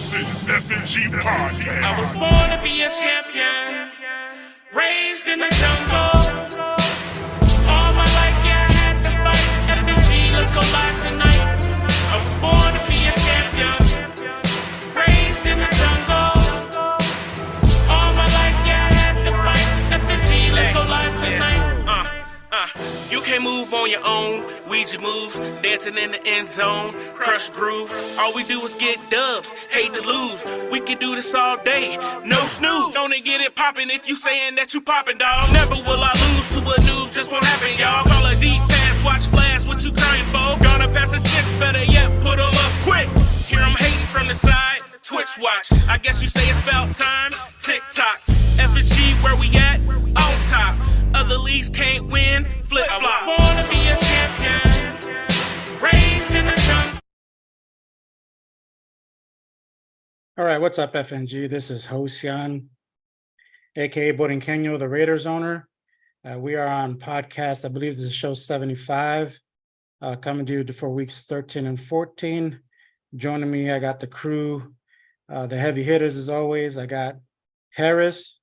This is FNG Podcast. I was born to be a champion, raised in the jungle. All my life, yeah, I had to fight. FNG, let's go live tonight. I was born to be a champion, raised in the jungle. All my life, yeah, I had to fight. FNG, let's go live tonight. You can't move on your own. Ouija moves, dancing in the end zone. Crush groove, all we do is get dubs. Hate to lose, we can do this all day. No snooze, don't get it poppin' if you saying that you poppin', dawg. Never will I lose to a noob, just won't happen, y'all. Call a deep pass, watch flash, what you crying for? Gonna pass a six, better yet, put 'em up quick. Hear 'em hating from the side, Twitch watch. I guess you say it's about time. TikTok, FNG, where we at? On top. Other leagues can't win, flip flop. I was born to be a champion, raised in the jungle. All right, what's up, FNG? This is Hosian, aka Borinqueño, the Raiders owner. We are on podcast, I believe this is show 75, coming to you for weeks 13 and 14. Joining me, I got the crew, the heavy hitters as always. I got Harris,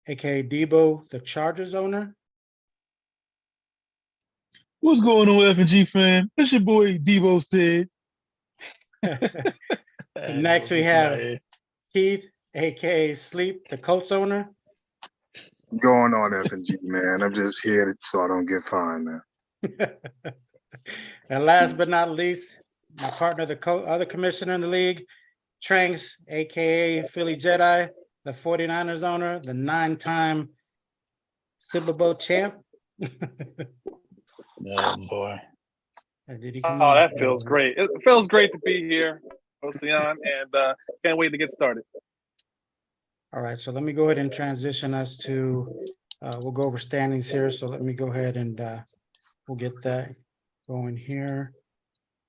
aka Debo, the Chargers owner. What's going on, FNG fan? It's your boy Debo said. Next, we have Keith, aka Sleep, the Colts owner. Going on, FNG, man. I'm just here so I don't get fined, man. And last but not least, my partner, the other commissioner in the league, Tranks, aka Philly Jedi, the 49ers owner, the 9-time Super Bowl champ. Oh, boy. Oh, that feels great. It feels great to be here, Ocean, and can't wait to get started. All right, so let me go ahead and transition us to, we'll go over standings here. So let me go ahead and we'll get that going here.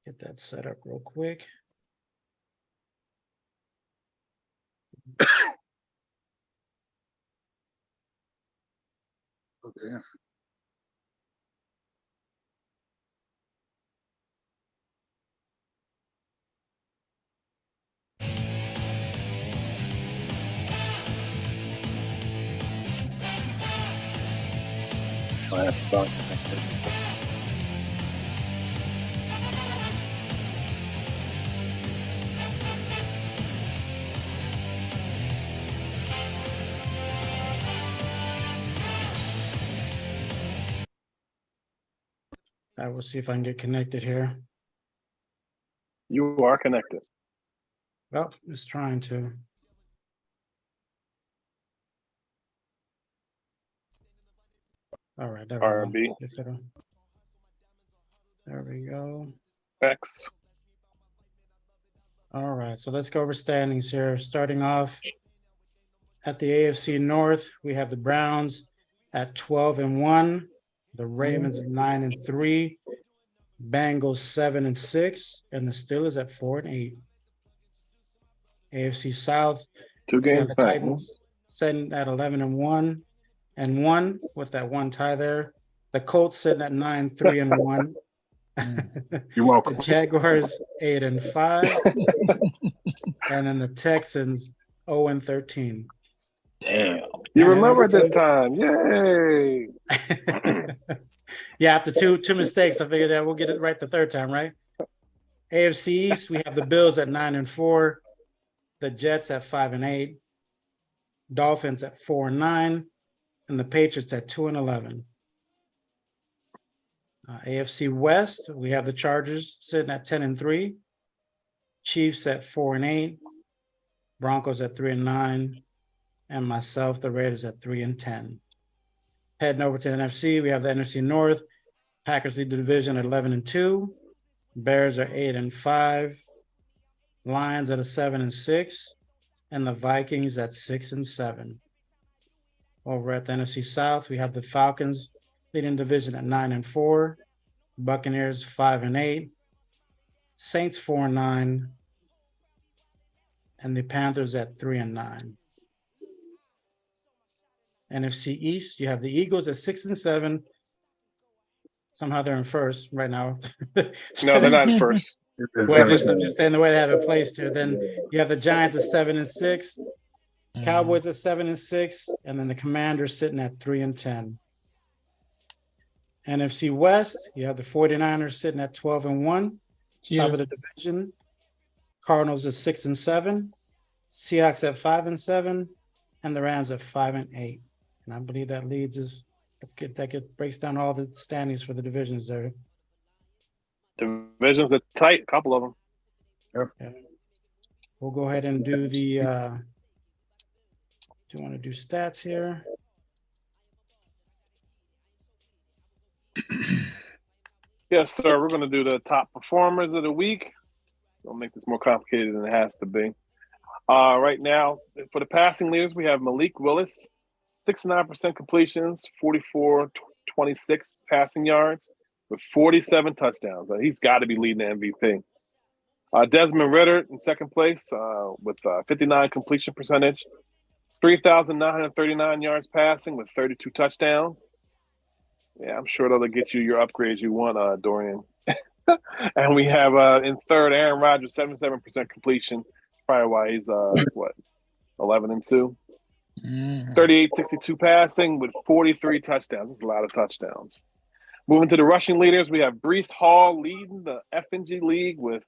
Get that set up real quick. Okay. I have to start. I will see if I can get connected here. You are connected. Well, just trying to. All right, there we R&B. go. There we go. X. All right, so let's go over standings here. Starting off at the AFC North, we have the Browns at 12-1, the Ravens 9-3, Bengals 7-6, and the Steelers at 4-8. AFC South, Two we have games the back. Titans sitting at 11-1 and 1 with that one tie there. The Colts sitting at 9-3-1. You're welcome. The Jaguars 8-5, and then the Texans 0-13. Damn. You remember this time. Yay. Yeah, after two mistakes, I figured that we'll get it right the third time, right? AFC East, we have the Bills at 9-4, the Jets at 5-8, Dolphins at 4-9, and the Patriots at 2-11. AFC West, we have the Chargers sitting at 10-3, Chiefs at 4-8, Broncos at 3-9, and myself, the Raiders, at 3-10. Heading over to the NFC, we have the NFC North. Packers lead the division at 11-2. Bears are 8-5. Lions at 7-6, and the Vikings at 6-7. Over at the NFC South, we have the Falcons leading division at 9-4. Buccaneers 5-8. Saints 4-9, and the Panthers at 3-9. NFC East, you have the Eagles at 6-7. Somehow they're in first right now. No, they're not in first. Well, I'm just saying the way they have it placed here. Then you have the Giants at 7-6, Cowboys at 7-6, and then the Commanders sitting at 3-10. NFC West, you have the 49ers sitting at 12-1, top of the division. Cardinals at 6-7, Seahawks at 5-7, and the Rams at 5-8. And I believe that leads us. That breaks down all the standings for the divisions there. Divisions are tight, a couple of them. Yeah. We'll go ahead and do the. Do you want to do stats here? Yes, sir. We're going to do the top performers of the week. Don't make this more complicated than it has to be. Right now, for the passing leaders, we have Malik Willis, 69% completions, 44-26 passing yards, with 47 touchdowns. He's got to be leading the MVP. Desmond Ritter in second place with 59 completion percentage, 3,939 yards passing with 32 touchdowns. Yeah, I'm sure that'll get you your upgrades you want, Dorian. And we have in third, Aaron Rodgers, 77% completion. Probably why he's 11-2. 38-62 passing with 43 touchdowns. That's a lot of touchdowns. Moving to the rushing leaders, we have Breece Hall leading the FNG league with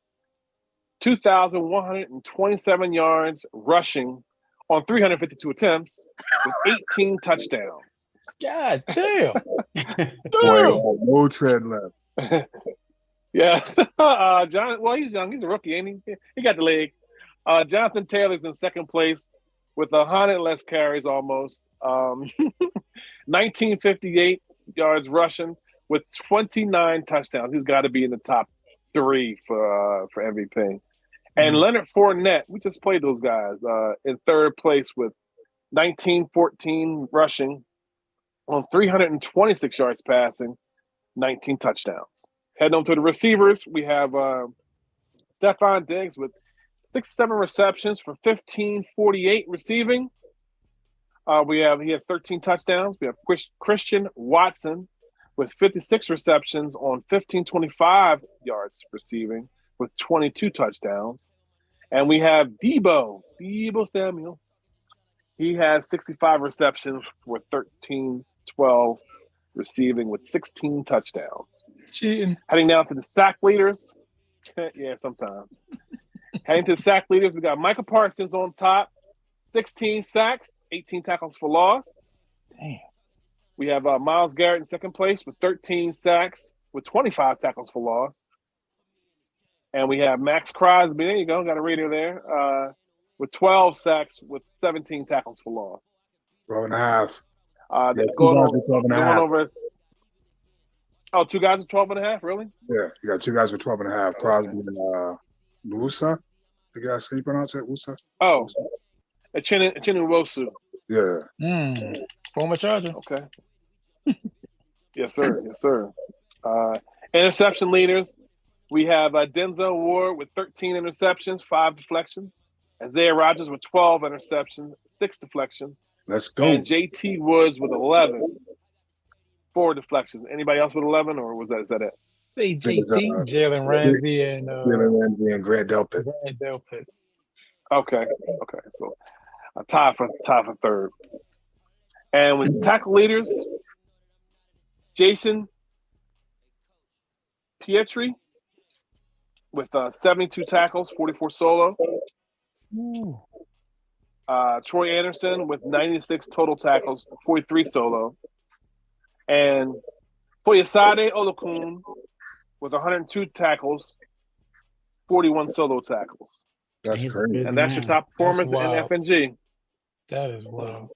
2,127 yards rushing on 352 attempts with 18 touchdowns. God damn. Boy, no tread left. Yeah. John, well, he's young. He's a rookie, ain't he? He got the leg. Jonathan Taylor's in second place with 100 less carries almost. 1958 yards rushing with 29 touchdowns. He's got to be in the top 3 for MVP. And Leonard Fournette, we just played those guys, in third place with 1914 rushing on 326 yards passing, 19 touchdowns. Heading on to the receivers, we have Stephon Diggs with 6-7 receptions for 1,548 receiving. He has 13 touchdowns. We have Christian Watson with 56 receptions on 1,525 yards receiving with 22 touchdowns. And we have Deebo Samuel. He has 65 receptions for 1,312 receiving with 16 touchdowns. Cheating. Heading down to the sack leaders. Yeah, sometimes. Heading to the sack leaders, we got Michael Parsons on top, 16 sacks, 18 tackles for loss. Damn. We have Myles Garrett in second place with 13 sacks with 25 tackles for loss. And we have Max Crosby, there you go, got a reader there, with 12 sacks with 17 tackles for loss. 12.5. Going over. Oh, 2 guys with 12.5, really? Yeah, you got 2 guys with 12.5. Crosby and Wusa. The guy, can you pronounce it? Wusa? Oh, Echinu-Wosu. Yeah. Former Charger. Okay. Yes, sir. Yes, sir. Interception leaders. We have Denzel Ward with 13 interceptions, 5 deflections. Isaiah Rodgers with 12 interceptions, 6 deflections. Let's go. And JT Woods with 11, 4 deflections. Anybody else with 11, or is that it? Say JT, Jalen Ramsey, and Grant Delpit. Okay. So a tie for third. And with tackle leaders, Jason Pietri with 72 tackles, 44 solo. Troy Anderson with 96 total tackles, 43 solo. And Foyesade Olokun with 102 tackles, 41 solo tackles. That's crazy. And that's your top performance in FNG. That is wild.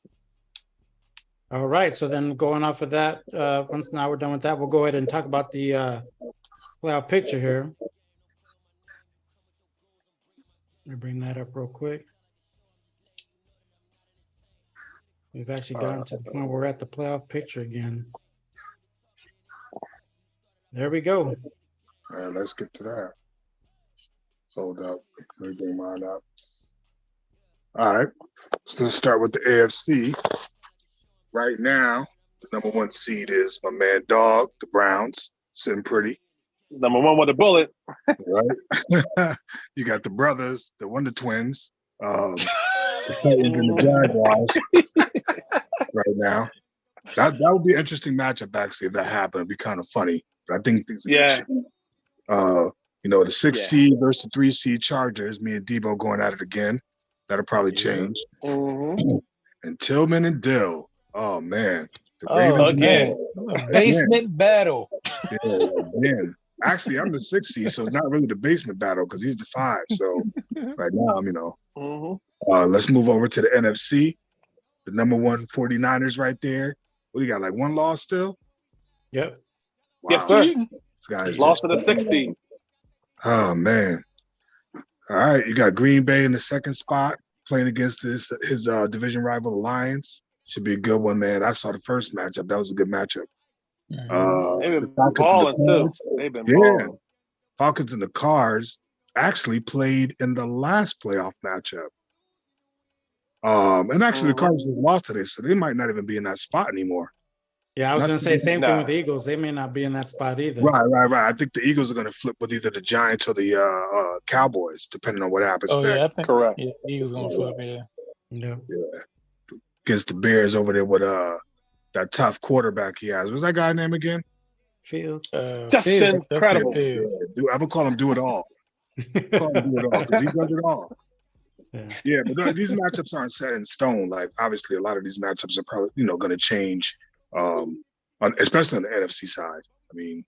All right. So then going off of that, once now we're done with that, we'll go ahead and talk about the playoff picture here. Let me bring that up real quick. We've actually gotten to the point where we're at the playoff picture again. There we go. All right, let's get to that. Hold up. Let me bring mine up. All right. So let's start with the AFC. Right now, the number 1 seed is my man Dog, the Browns, sitting pretty. Number one with a bullet. right? You got the brothers, the Wonder Twins, the Titans and the Jaguars right now. That would be an interesting matchup, actually, if that happened. It'd be kind of funny. But I think things the 6 seed versus the 3 seed Chargers, me and Debo going at it again. That'll probably change. Mm-hmm. And Tillman and Dill. Oh man. The Oh, again. Basement battle. Yeah, again. Actually, I'm the 6 seed, so it's not really the basement battle because he's the 5. So right now, let's move over to the NFC. The number 1 49ers right there. What do you got? Like 1 loss still? Yep. Wow. Yes, sir. This guy's Lost to the 6 seed. Oh man. All right. You got Green Bay in the 2nd spot playing against his division rival, the Lions. Should be a good one, man. I saw the first matchup. That was a good matchup. They've been balling too. They've been balling. Falcons and the Cards actually played in the last playoff matchup. And actually the Cardinals just lost today, so they might not even be in that spot anymore. Yeah, I was going to say same thing with the Eagles. They may not be in that spot either. Right. I think the Eagles are going to flip with either the Giants or the Cowboys, depending on what happens. Oh, there. yeah, I think correct. Yeah, Eagles going to flip, Yeah. Against the Bears over there with that tough quarterback he has. What's that guy name again? Fields. Justin Credible. Dude, I would call him Do It All. Call him Do It All because he does it all. Yeah, but these matchups aren't set in stone. Like obviously, a lot of these matchups are probably going to change, especially on the NFC side. I mean,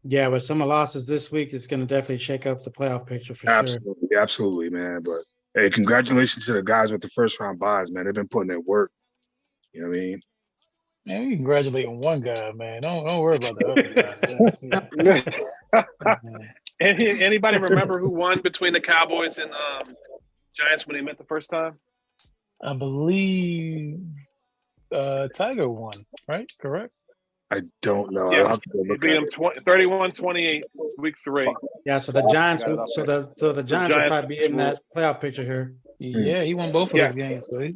yeah, with some losses this week, it's going to definitely shake up the playoff picture for sure. Absolutely, man. But hey, congratulations to the guys with the first round buys, man. They've been putting in work. You know what I mean? Man, you congratulating one guy, man. Don't worry about the other guy. Anybody remember who won between the Cowboys and Giants when they met the first time? I believe Tiger won, right? Correct? I don't know. Yeah, they beat them 31-28, week 3. Yeah, so the Giants, the Giants will probably be in that playoff picture here. Yeah, he won both of those games. So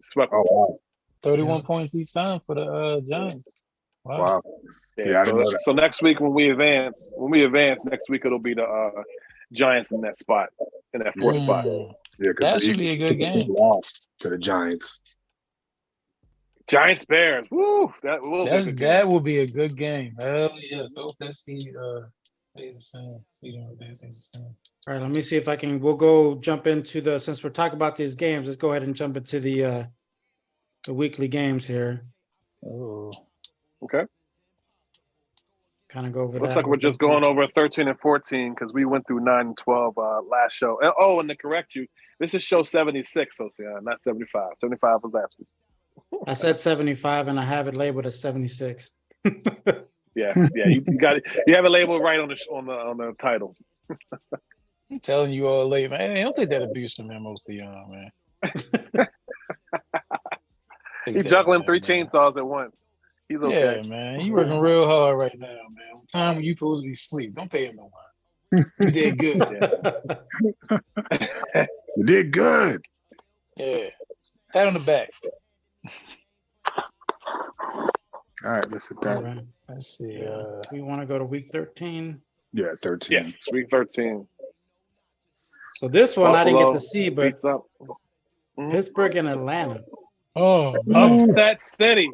swept. Oh, wow. 31 points each time for the Giants. Wow. Yeah, so next week when we advance next week it'll be the Giants in that spot, in that 4th spot. Yeah, that should be a good game. Lost to the Giants. Giants Bears. Woo! That will be a good game. Hell yeah. So that's the same. All right, let me see if we'll go jump into since we're talking about these games, let's go ahead and jump into the weekly games here. Oh. Okay. Kind of go over Looks that. like we're just going over 13 and 14 because we went through 9 and 12 last show. And to correct you, this is show 76, Ocean, not 75. 75 was last week. I said 75 and I have it labeled as 76. Yeah, you got it. You have it labeled right on the title. I'm telling you all late, man. Hey, don't take that abuse from him, most of y'all, man. He's juggling 3 chainsaws at once. He's okay. Yeah, man. You working real hard right now, man. Time when you supposed to be asleep. Don't pay him no mind. You did good. You did good. Yeah. Pat on the back. All right, let's hit that. Right. Let's see. We want to go to week 13. Yeah, 13. Yes, week 13. So this one Buffalo I didn't get to see, but beats up. Pittsburgh and Atlanta. Oh, Upset City.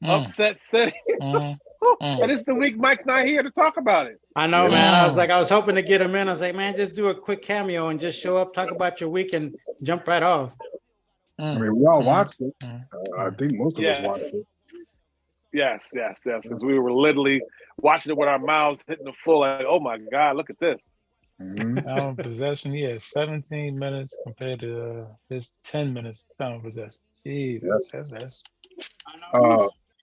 Upset City. Mm. And it's the week Mike's not here to talk about it. I know, man. I was hoping to get him in. I was like, man, just do a quick cameo and just show up, talk about your week, and jump right off. I mean, we all watched it. I think most of us watched it. Yes. Because we were literally watching it with our mouths hitting the floor, like, oh my God, look at this. Time possession, he has 17 minutes compared to his 10 minutes time possession. Jesus, that's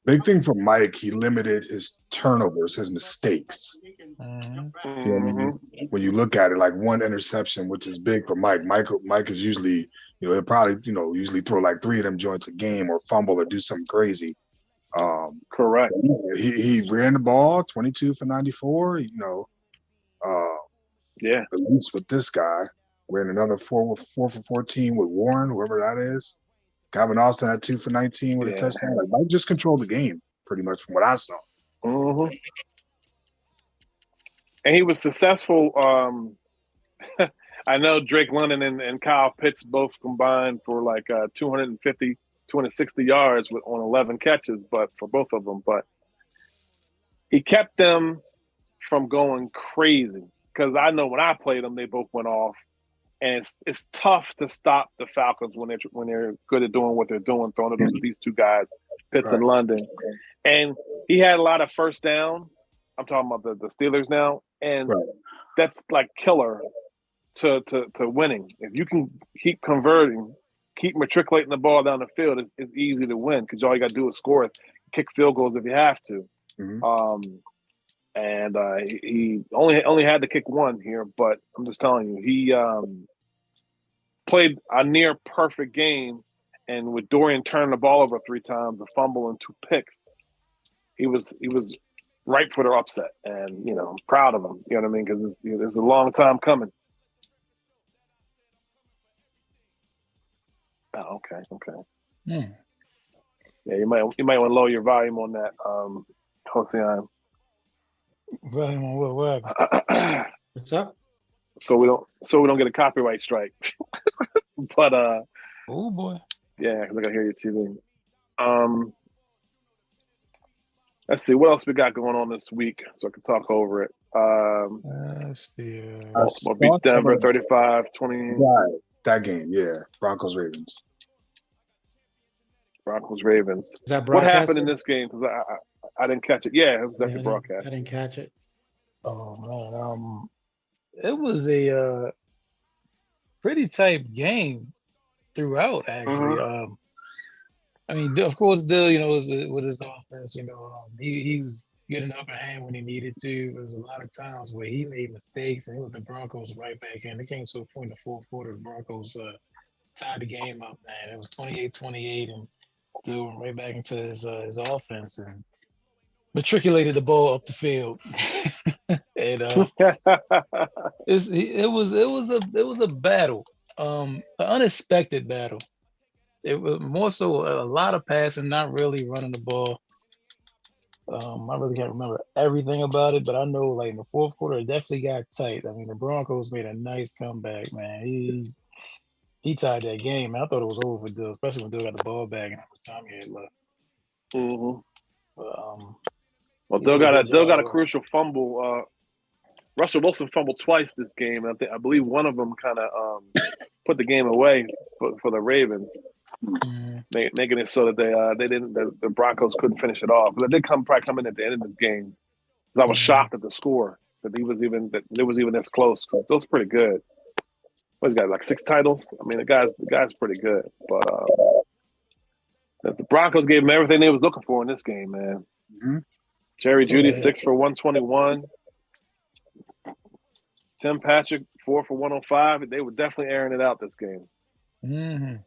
big thing for Mike, he limited his turnovers, his mistakes. When you look at it, like one interception, which is big for Mike. Mike is usually, he'll probably, usually throw like 3 of them joints a game or fumble or do something crazy. Correct. He ran the ball 22 for 94. Yeah. At least with this guy, ran another 4 for 14 with Warren, whoever that is. Calvin Austin had 2 for 19 with a touchdown. Like Mike just controlled the game pretty much from what I saw. and he was successful. I know Drake London and Kyle Pitts both combined for like 250, 260 yards on 11 catches, but for both of them. But he kept them from going crazy because I know when I played them, they both went off, and it's tough to stop the Falcons when they're good at doing what they're doing, throwing it to these two guys, Pitts and London. And he had a lot of first downs. I'm talking about the Steelers now, and that's like killer to winning. If you can keep converting, keep matriculating the ball down the field, it's easy to win because all you got to do is score it, kick field goals if you have to. And he only had to kick one here, but I'm just telling you, he played a near perfect game, and with Dorian turning the ball over 3 times, a fumble and 2 picks, he was ripe for their upset, and I'm proud of him. You know what I mean? Because it's a long time coming. Oh, okay. Yeah, you might want to lower your volume on that, Jose. Volume on what? What's up? So we don't get a copyright strike. But oh boy. Yeah, because I can hear your TV. Let's see what else we got going on this week, so I can talk over it. Let's see. Baltimore beat Denver 35-20. Right, that game, yeah. Broncos Ravens. Is that What happened broadcasted? in this game? Because I didn't catch it. Yeah, it was definitely broadcast. I didn't catch it. Oh man, it was a pretty tight game throughout. Actually, I mean, of course, Dill, with his offense, he was getting upper hand when he needed to. There was a lot of times where he made mistakes, and it was the Broncos right back in. It came to a point in the fourth quarter, the Broncos tied the game up, man. It was 28-28, and Dill went right back into his offense and matriculated the ball up the field. And it was a battle, an unexpected battle. It was more so a lot of passing, not really running the ball. I really can't remember everything about it, but I know like in the fourth quarter it definitely got tight. I mean, the Broncos made a nice comeback, man. He tied that game, man. I thought it was over for Dill, especially when Dill got the ball back and how much time he had left. Well, Dill got a crucial fumble. Russell Wilson fumbled twice this game, and I believe one of them kind of put the game away for the Ravens, making it so that the Broncos couldn't finish it off. But they did probably come in at the end of this game. I was shocked at the score that it was even this close. Because Dill's pretty good. What, he's got like 6 titles. I mean, the guy's pretty good. But the Broncos gave him everything they was looking for in this game, man. Jerry Jeudy 6 for 121. Tim Patrick 4 for 105. They were definitely airing it out this game. It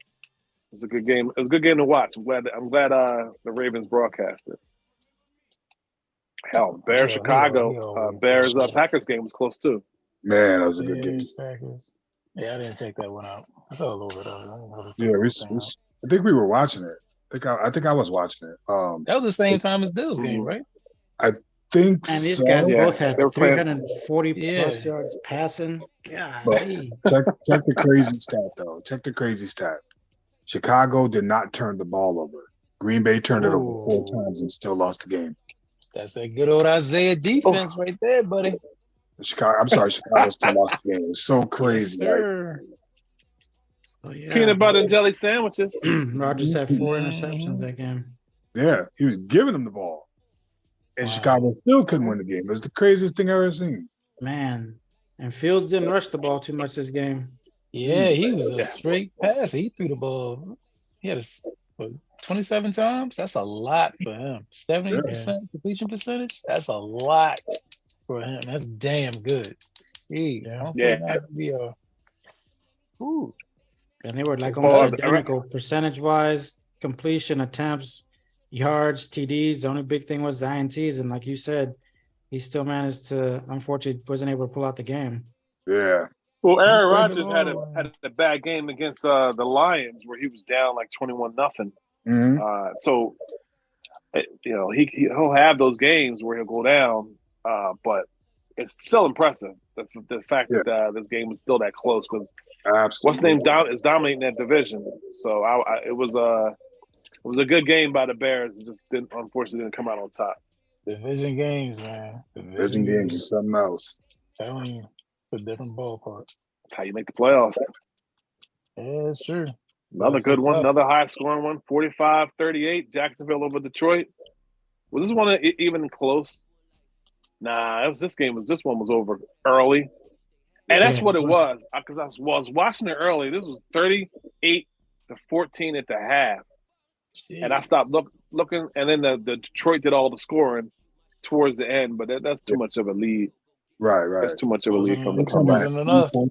was a good game. It was a good game to watch. I'm glad the Ravens broadcasted. Hell, Bears Chicago, Bears Packers game was close too. Man, that was a good game. Packers. Yeah, I didn't check that one out. I saw a little bit of it. Yeah, I think we were watching it. I think I was watching it. That was the same time as Dill's game, right? I think And these so. guys both had they were 340 plus yards passing. God, Check the crazy stat though. Check the crazy stat. Chicago did not turn the ball over. Green Bay turned it over 4 times and still lost the game. That's that good old Isaiah defense right there, buddy. Chicago still lost the game. It was so crazy. Yes, Peanut butter and jelly sandwiches. Rodgers had 4 interceptions that game. Yeah, he was giving them the ball. And Chicago still couldn't win the game. It was the craziest thing I've ever seen. Man, and Fields didn't rush the ball too much this game. Yeah, he was a straight passer. He threw the ball. He had 27 times. That's a lot for him. 70% completion percentage. That's a lot for him. That's damn good. And they were like almost identical percentage-wise, completion, attempts, yards, TDs. The only big thing was the INTs, and like you said, he still managed to. Unfortunately, wasn't able to pull out the game. Yeah. Well, Aaron Rodgers had a bad game against the Lions where he was down like 21-0. So, he'll have those games where he'll go down, but it's still impressive the fact that this game was still that close because Absolutely. what's the name is dominating that division. So it was a good game by the Bears. It just unfortunately didn't come out on top. Division games, man. Division games is something else. Telling you, it's a different ballpark. That's how you make the playoffs. Yeah, it's true. Another good one, another high-scoring one, 45-38, Jacksonville over Detroit. Was this one even close? Nah, this one was over early. And that's what it was, because I was watching it early. This was 38-14 at the half. Jeez. And I stopped looking, and then the Detroit did all the scoring towards the end, but that's too much of a lead. Right. That's too much of a lead from the comeback.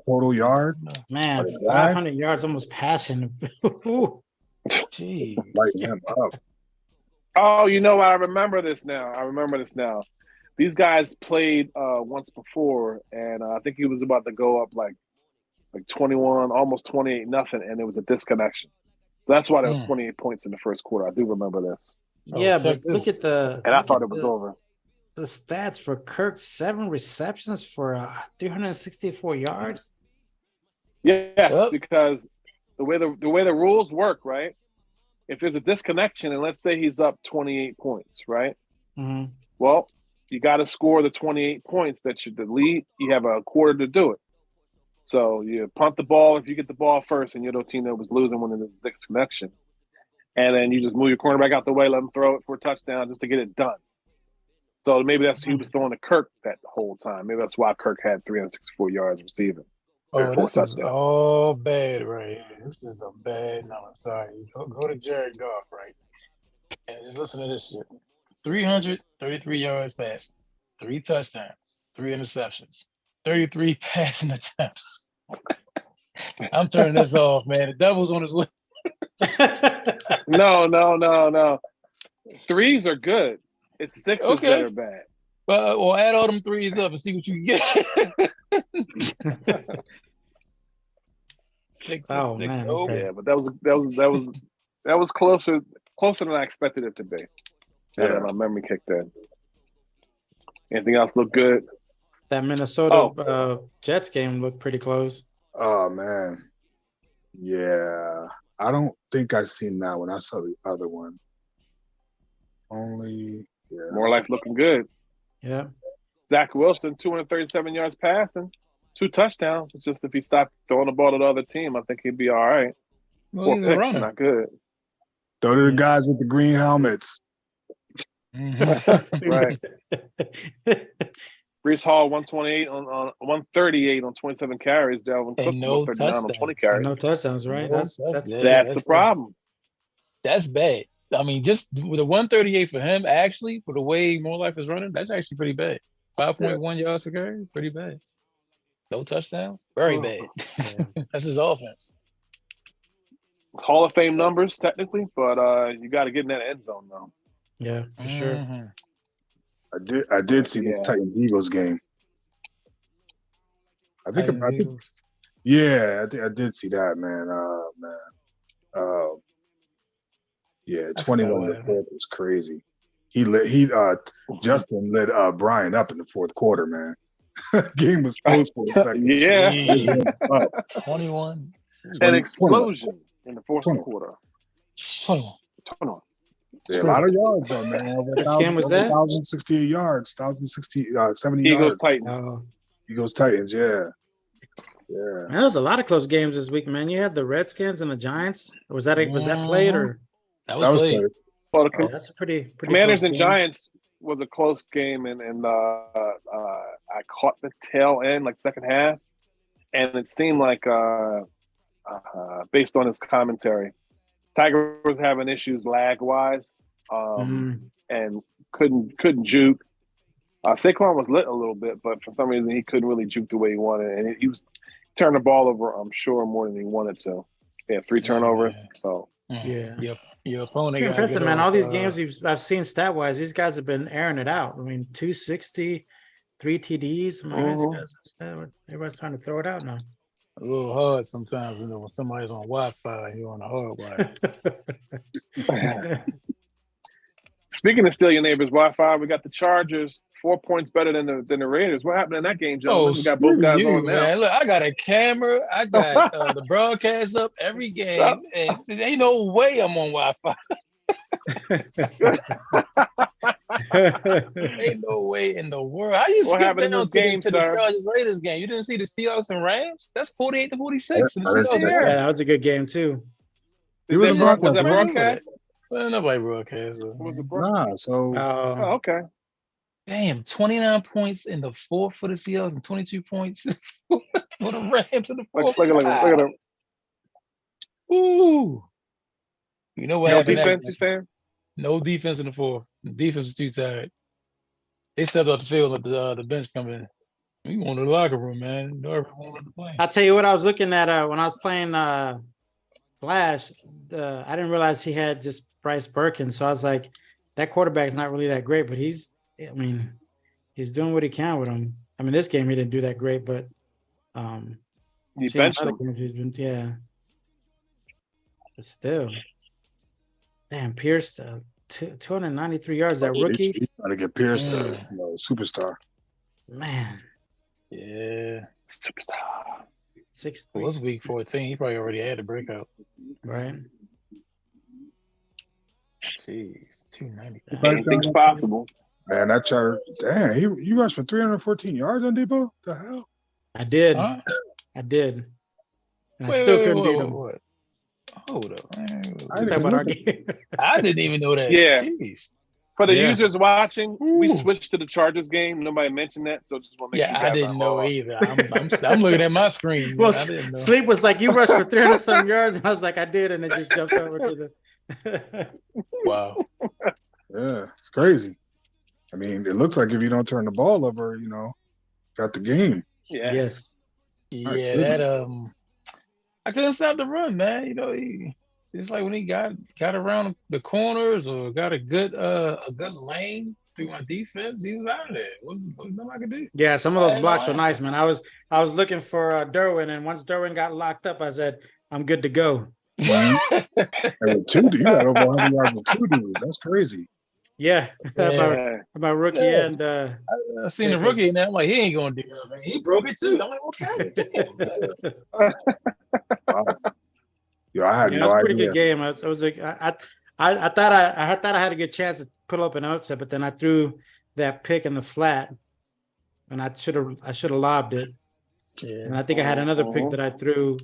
Total yards. Man, 500 yards, almost passing. Gee. Lighten him up. Oh, you know what? I remember this now. These guys played once before, and I think he was about to go up like 21, almost 28-0, and it was a disconnection. That's why there was 28 points in the first quarter. I do remember this. Yeah, but look at the. And I thought it was over. The stats for Kirk: 7 receptions for 364 yards. Yes, because the way the rules work, right? If there's a disconnection, and let's say he's up 28 points, right? Mm-hmm. Well, you got to score the 28 points that you lead. You have a quarter to do it. So you punt the ball if you get the ball first, and you're the team that was losing when there's a disconnection, and then you just move your cornerback out the way, let him throw it for a touchdown just to get it done. So maybe that's he was throwing to Kirk that whole time. Maybe that's why Kirk had 364 yards receiving. Oh, this is all bad right here. This is a bad number. Sorry. Go to Jared Goff, right? And just listen to this shit. 333 yards passing, 3 touchdowns, 3 interceptions, 33 passing attempts. I'm turning this off, man. The devil's on his way. No. 3s are good. It's 6s that are bad. Well, add all them 3s up and see what you get. 6. Oh man! Okay. Yeah, but that was closer than I expected it to be. Yeah, my memory kicked in. Anything else look good? That Minnesota Jets game looked pretty close. Oh man, yeah. I don't think I seen that one. I saw the other one. More life looking good. Yeah. Zach Wilson, 237 yards passing, 2 touchdowns. It's just if he stopped throwing the ball to the other team, I think he'd be all right. Well, 4 picks, not good. Those are the guys with the green helmets. Right. Brees Hall 128 on 138 on 27 carries. Dalvin Cook 139 on 20 carries. No touchdowns, right? That's the problem. That's bad. I mean, just with the 138 for him, actually, for the way More Life is running, that's actually pretty bad. 5.1 yards per carry, pretty bad. No touchdowns, very bad. Yeah. That's his offense. Hall of Fame numbers, technically, but you got to get in that end zone, though. Yeah, for sure. I did see this Titans Eagles game. I think I did see that, man. Yeah, 21-4 was crazy. Justin led Brian up in the fourth quarter, man. Game was close for a second. Yeah. 21. An explosion in the fourth quarter. 21. Yeah, a lot of yards though, man. Which game was that? 1,068 yards, 70 Eagles yards. Titans. Eagles Titans, yeah. Yeah. Man, there was a lot of close games this week, man. You had the Redskins and the Giants. Was that played or? That was played. Well, that's a pretty Commanders and Giants was a close game, and I caught the tail end, like second half, and it seemed like based on his commentary, Tiger was having issues lag-wise, and couldn't juke. Saquon was lit a little bit, but for some reason he couldn't really juke the way he wanted, and he was turning the ball over, I'm sure, more than he wanted to. He had 3 turnovers, so. Yeah. Your opponent. Impressive, man. All these games I've seen stat-wise, these guys have been airing it out. I mean, 260, 3 TDs. Everybody's trying to throw it out now. A little hard sometimes, when somebody's on Wi-Fi, you're on the hard wire. Speaking of steal your neighbor's Wi-Fi, we got the Chargers 4 points better than the Raiders. What happened in that game, gentlemen? Oh, We got both screw guys you, on now. man. Look, I got a camera. I got the broadcast up every game, and there ain't no way I'm on Wi-Fi. Ain't no way in the world. How you What skip happened in down this to game, the sir? Chargers Raiders game? You didn't see the Seahawks and Rams? That's 48-46. I And the didn't see Seahawks that. Yeah, won. that was a good game too. It was a Was broadcast. that wasn't it? broadcast? Well, nobody broadcast. What was it broadcast? Nah, so Oh, okay. Damn, 29 points in the fourth for the Seahawks and 22 points for the Rams in the fourth. Look at him. Ooh. You know what No happened? defense, you saying? No defense in the fourth. The defense was too tired. They stepped off the field, let the bench come in. We went to the locker room, man. Nobody wanted to play. I'll tell you what I was looking at when I was playing Flash. I didn't realize he had just Bryce Perkins, so I was like, that quarterback's not really that great, but he's doing what he can with him. I mean, this game he didn't do that great, but You seeing benched other him. games he's been, yeah. But still, damn, Pierce, 293 yards. That rookie, he's trying to get Pierce to superstar. man, Yeah. Superstar. 6'3", It was week 14. He probably already had the breakout. right? Jeez, 290. Anything's possible. Man, that charter, damn, you rushed for 314 yards on Debo? The hell? I did, Huh? I did, and I Wait, still wait, couldn't wait, beat wait, him. wait. Hold up. We're talking about our game. I didn't even know that. Yeah. Jeez. For the Yeah. users watching, we Ooh. switched to the Chargers game. Nobody mentioned that, so just want to make sure Yeah, you I guys didn't aren't know lost. either. I'm looking at my screen. Well, man. I didn't know. Sleep was like, you rushed for 300 some yards. And I was like, I did, and it just jumped over to the. Wow. Yeah, it's crazy. I mean, it looks like if you don't turn the ball over, got the game. Yeah. Yes. Yeah, that I couldn't stop the run, man. It's like when he got around the corners or got a good lane through my defense, he was out of there. Wasn't nothing I could do. Yeah, some of those blocks were nice, man. I was looking for Derwin, and once Derwin got locked up, I said, I'm good to go. And with two, you got over 100 yards with two dudes. That's crazy. Yeah, Yeah. about rookie Yeah. and I seen the rookie and I'm like, he ain't gonna do nothing. He broke it too. I'm like, okay. Wow. Yo, I had yeah, it no was a pretty idea. good game. I was like, I thought I had a good chance to put up an upset, but then I threw that pick in the flat, and I should have lobbed it. Yeah. And I think I had another pick that I threw.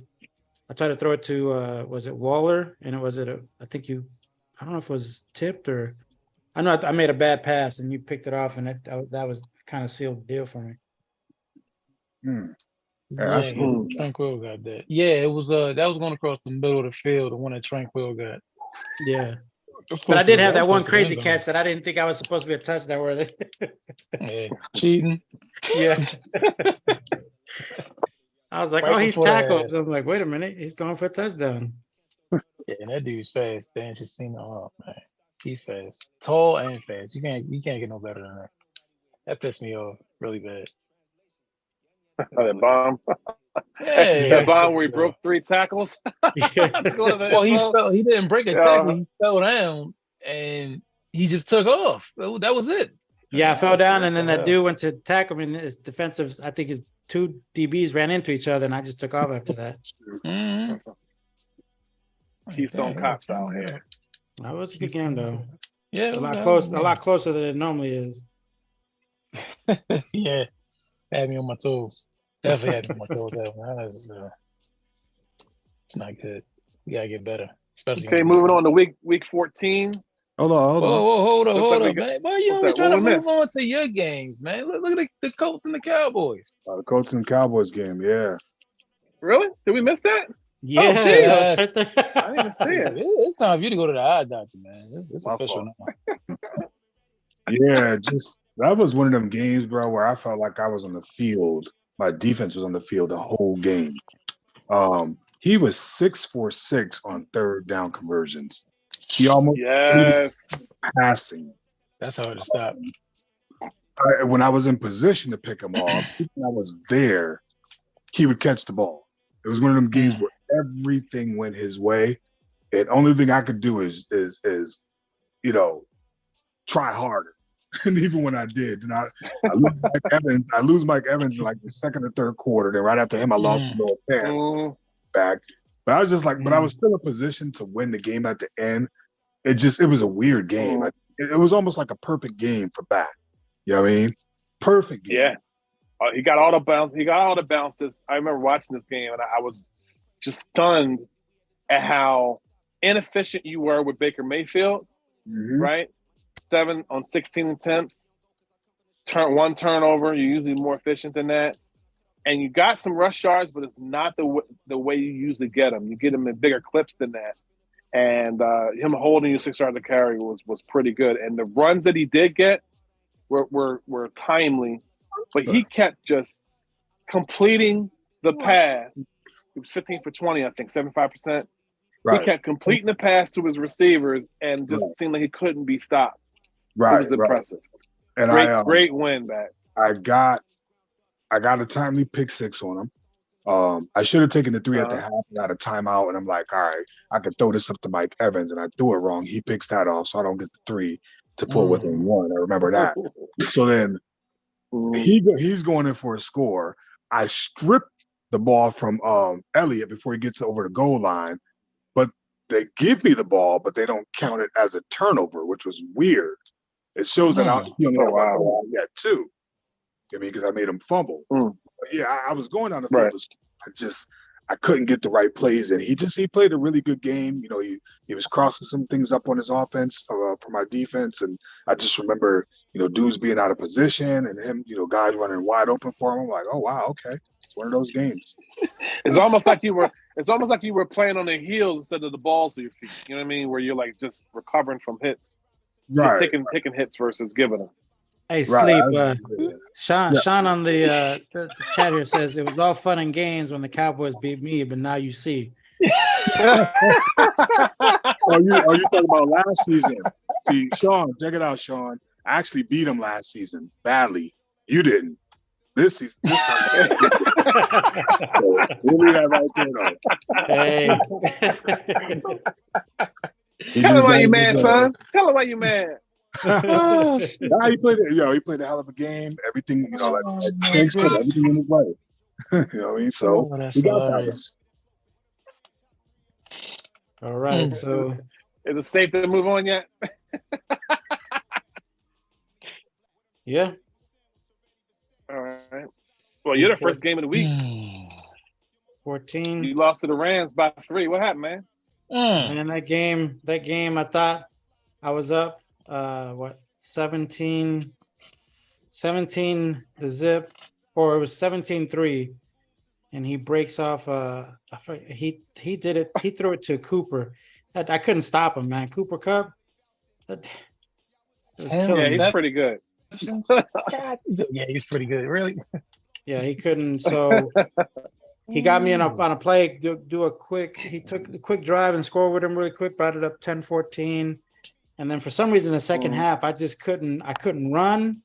I tried to throw it to was it Waller, and I don't know if it was tipped or I know I made a bad pass and you picked it off, and that was kind of sealed the deal for me. Hmm. Yeah, that's Tranquil got that. Yeah, it was that was going across the middle of the field, the one that Tranquil got. Yeah, Of but course I did it have was that one close to the end crazy zone. catch that I didn't think I was supposed to be a touchdown. Where they, Yeah, cheating. yeah. I was like, Right oh, he's before that. tackled. I'm like, wait a minute, he's going for a touchdown. Yeah, that dude's fast. They ain't just seen him up, man. He's fast, tall and fast. You can't get no better than that. That pissed me off really bad. That bomb. Yeah, That bomb where he broke 3 tackles. Well, he didn't break a Yeah. tackle. He fell down and he just took off. That was it. Yeah, I fell down, and then What the that dude went to tackle me. And his defensive, I think his 2 DBs ran into each other, and I just took off after that. Mhm. Keystone Cops out here. That was a good game, though. Yeah, A lot closer than it normally is. Yeah, had me on my toes. Definitely had me on my toes. That one. It's not good. We gotta get better, especially. Okay, moving on to week 14. Hold on. Whoa, hold up, Looks like we man. Why you what's always that, trying to what we move missed? on to your games, man? Look at the Colts and the Cowboys. The Colts and Cowboys game, yeah. Really? Did we miss that? Yeah, geez. that was right there. I didn't even see it. It's time for you to go to the eye doctor, man. It's My official fault. now. Yeah, just that was one of them games, bro, where I felt like I was on the field. My defense was on the field the whole game. He was 6 for 6 on third down conversions. He almost Yes. passing. That's hard to stop. When I was in position to pick him off, when I was there, he would catch the ball. It was one of them games where everything went his way. And only thing I could do is try harder. And even when I did, and I lose Mike Evans in like the second or third quarter. Then right after him, I lost Noah Fan back. But I was just like, but I was still in position to win the game at the end. It was a weird game. It was almost like a perfect game for Bat. You know what I mean? Perfect game. Yeah. He got all the bounces. He got all the bounces. I remember watching this game, and I was just stunned at how inefficient you were with Baker Mayfield, right? 7 on 16 attempts, one turnover. You're usually more efficient than that. And you got some rush yards, but it's not the way you usually get them. You get them in bigger clips than that. And him holding you 6 yards to carry was pretty good. And the runs that he did get were timely, but he kept just completing the pass. It was 15 for 20, I think, 75%. Right. He kept completing the pass to his receivers and just seemed like he couldn't be stopped. Right. It was impressive. And great win back. I got a timely pick 6 on him. I should have taken the 3 at the half, got a timeout, and I'm like, all right, I could throw this up to Mike Evans, and I threw it wrong. He picks that off, so I don't get the 3 to pull within 1. I remember that. So then he's going in for a score. I stripped the ball from Elliott before he gets over the goal line, but they give me the ball, but they don't count it as a turnover, which was weird. It shows that he only got my ball yet too. I mean, because I made him fumble. But yeah, I was going down the field. Right. I couldn't get the right plays in. He played a really good game. You know, he was crossing some things up on his offense for my defense, and I just remember, you know, dudes being out of position and him, you know, guys running wide open for him. I'm like, oh wow, okay, it's one of those games. It's almost like you were playing on the heels instead of the balls to your feet. You know what I mean? Where you're like just recovering from hits, right? Taking hits versus giving them. Hey, Sleep. Sean on the chat here says it was all fun and games when the Cowboys beat me, but now you see. Are you talking about last season? See, Sean, check it out, Sean. I actually beat him last season badly. You didn't. This time. So, we'll leave that right there, though. Hey. Tell him why you mad, son. Tell him why you mad. Nah, he played a hell of a game. Everything, you know, everything in his way. You know what I mean? So we got that. All right. So is it safe to move on yet? Yeah. All right. Well, you're the first game of the week. 14. You lost to the Rams by 3. What happened, man? And that game, I thought I was up 17 the zip, or it was 17-3, and he breaks off he did it, he threw it to Cooper. I couldn't stop him, man. Cooper Kupp. He's pretty good. Yeah, he's pretty good, really. Yeah, he couldn't. So he got me on a play, he took the quick drive and scored with him really quick, brought it up 10-14. And then for some reason, the second half, I couldn't run.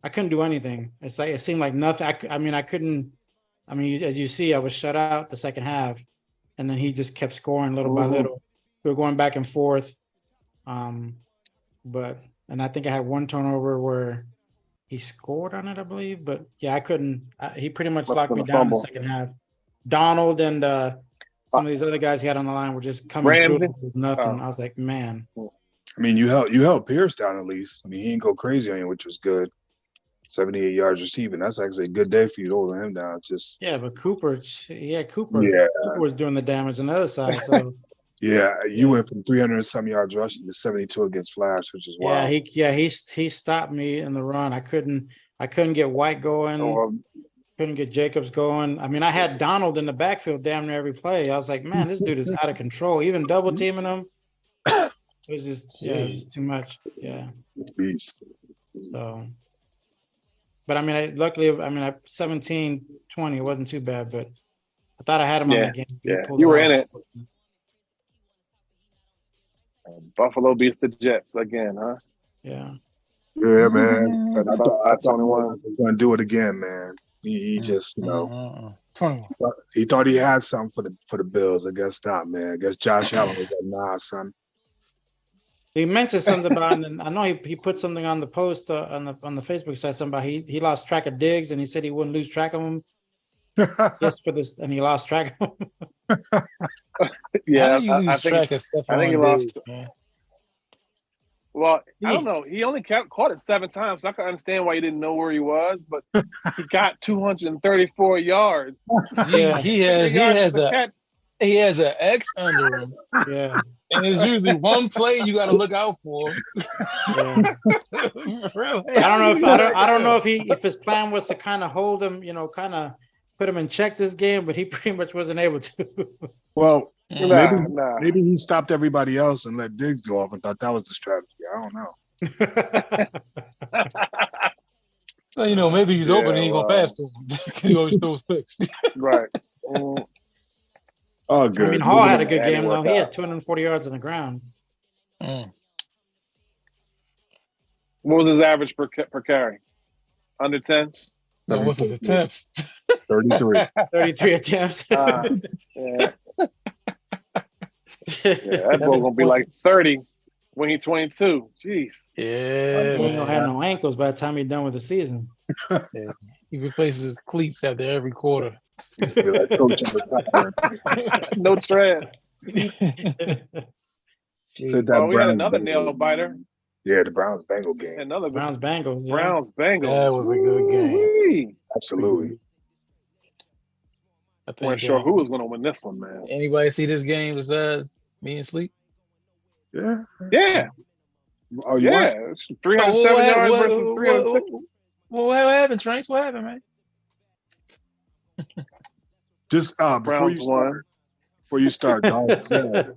I couldn't do anything. It's like, it seemed like nothing. As you see, I was shut out the second half, and then he just kept scoring little by little. We were going back and forth. And I think I had one turnover where he scored on it, I believe. But yeah, I couldn't. He pretty much locked me down in the second half. Donald and some of these other guys he had on the line were just coming through with nothing. I was like, man. I mean, you held Pierce down at least. I mean, he didn't go crazy on you, which was good. 78 yards receiving. That's actually a good day for you to hold him down. But Cooper was doing the damage on the other side. So you went from 300 and some yards rushing to 72 against Flash, which is wild. He stopped me in the run. I couldn't get White going. Couldn't get Jacobs going. I mean, I had Donald in the backfield damn near every play. I was like, man, this dude is out of control. Even double teaming him. It was just, it's too much. Yeah. Beast. So, but I mean, luckily, 17-20, it wasn't too bad, but I thought I had him on that game. Yeah, you were in it. Buffalo beats the Jets again, huh? Yeah. Yeah, man. I thought he was going to do it again, man. He just, he thought he had something for the Bills. I guess not, man. I guess Josh Allen was like, nah, son. He mentioned something about, and I know he put something on the post on the Facebook site. Something about he lost track of Diggs, and he said he wouldn't lose track of him just for this, and he lost track of him. Yeah, How do you I lose think track of stuff I think he on lost. Diggs, man? Well, I don't know. He only caught it 7 times, so I can understand why he didn't know where he was. But he got 234 yards. Yeah. He has the a catch. he has an X under him, Yeah, and there's usually one play you got to look out for. yeah. Really? I don't know if his plan was to kind of hold him, kind of put him in check this game, but he pretty much wasn't able to. Well, Nah. maybe he stopped everybody else and let Diggs go off and thought that was the strategy. I don't know. Well, maybe he's open and he ain't gonna pass to him. He always throws picks. Right. Oh, good. I mean, Hall had a good That game though. worked He out. had 240 yards on the ground. Mm. What was his average per carry? Under 10? Now, what's his attempts? 33. 33 attempts. Yeah. Yeah, that boy gonna be like 30 when he's 22. Jeez. He Yeah, ain't gonna have man. no ankles by the time he's done with the season. He replaces his cleats after every quarter. Be like Coach in the top. No tread. Said that Well, we had Browns another Bengals. nail biter. Yeah, the Browns Bengal game. Another Browns Bengals. Yeah. Browns Bengals. That was a good game. Woo-wee. Absolutely. I Weren't think, sure who was going to win this one, man. Anybody see this game besides me and Sleep? Yeah. Yeah, Oh, you yeah. watched? It's 307 yards versus 306. What happened, Tranks? What happened, man? Just Browns won. before you start, Don said,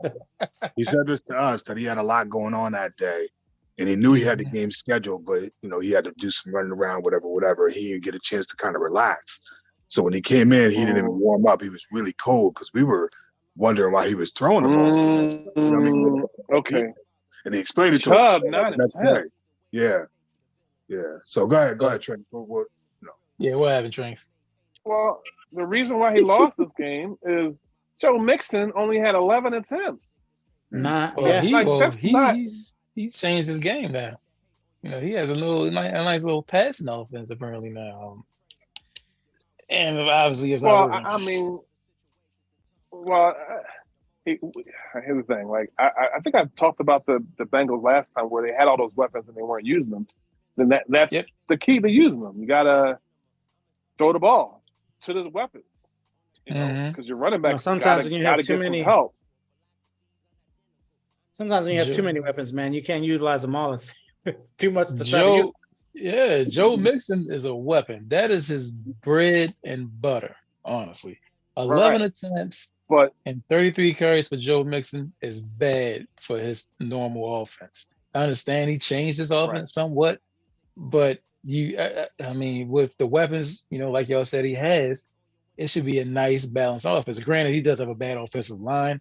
he said this to us that he had a lot going on that day, and he knew he had the game scheduled, but he had to do some running around, whatever. He didn't get a chance to kind of relax. So when he came in, he didn't even warm up. He was really cold because we were wondering why he was throwing the ball. You know what I mean? Okay. And he explained it to us. Chubb, not That's right. intense. Yeah. So go ahead, Trent. Yeah, what happened, Tranks? Well, the reason why he lost this game is Joe Mixon only had 11 attempts. Not Well, yeah. he's changed his game now. He has a nice little passing offense apparently now. And obviously, it's not working. I mean, here's the thing. Like, I think I talked about the Bengals last time where they had all those weapons and they weren't using them. Then that's the key to using them. You gotta throw the ball to the weapons, because your running back sometimes when you have too get many some help. Sometimes when you have too many weapons, man, you can't utilize them all. It's too much to try to use. Yeah, Joe Mixon is a weapon. That is his bread and butter, honestly. 11 attempts and 33 carries for Joe Mixon is bad for his normal offense. I understand he changed his offense somewhat, but I mean, with the weapons, like y'all said he has, it should be a nice balanced offense. Granted, he does have a bad offensive line,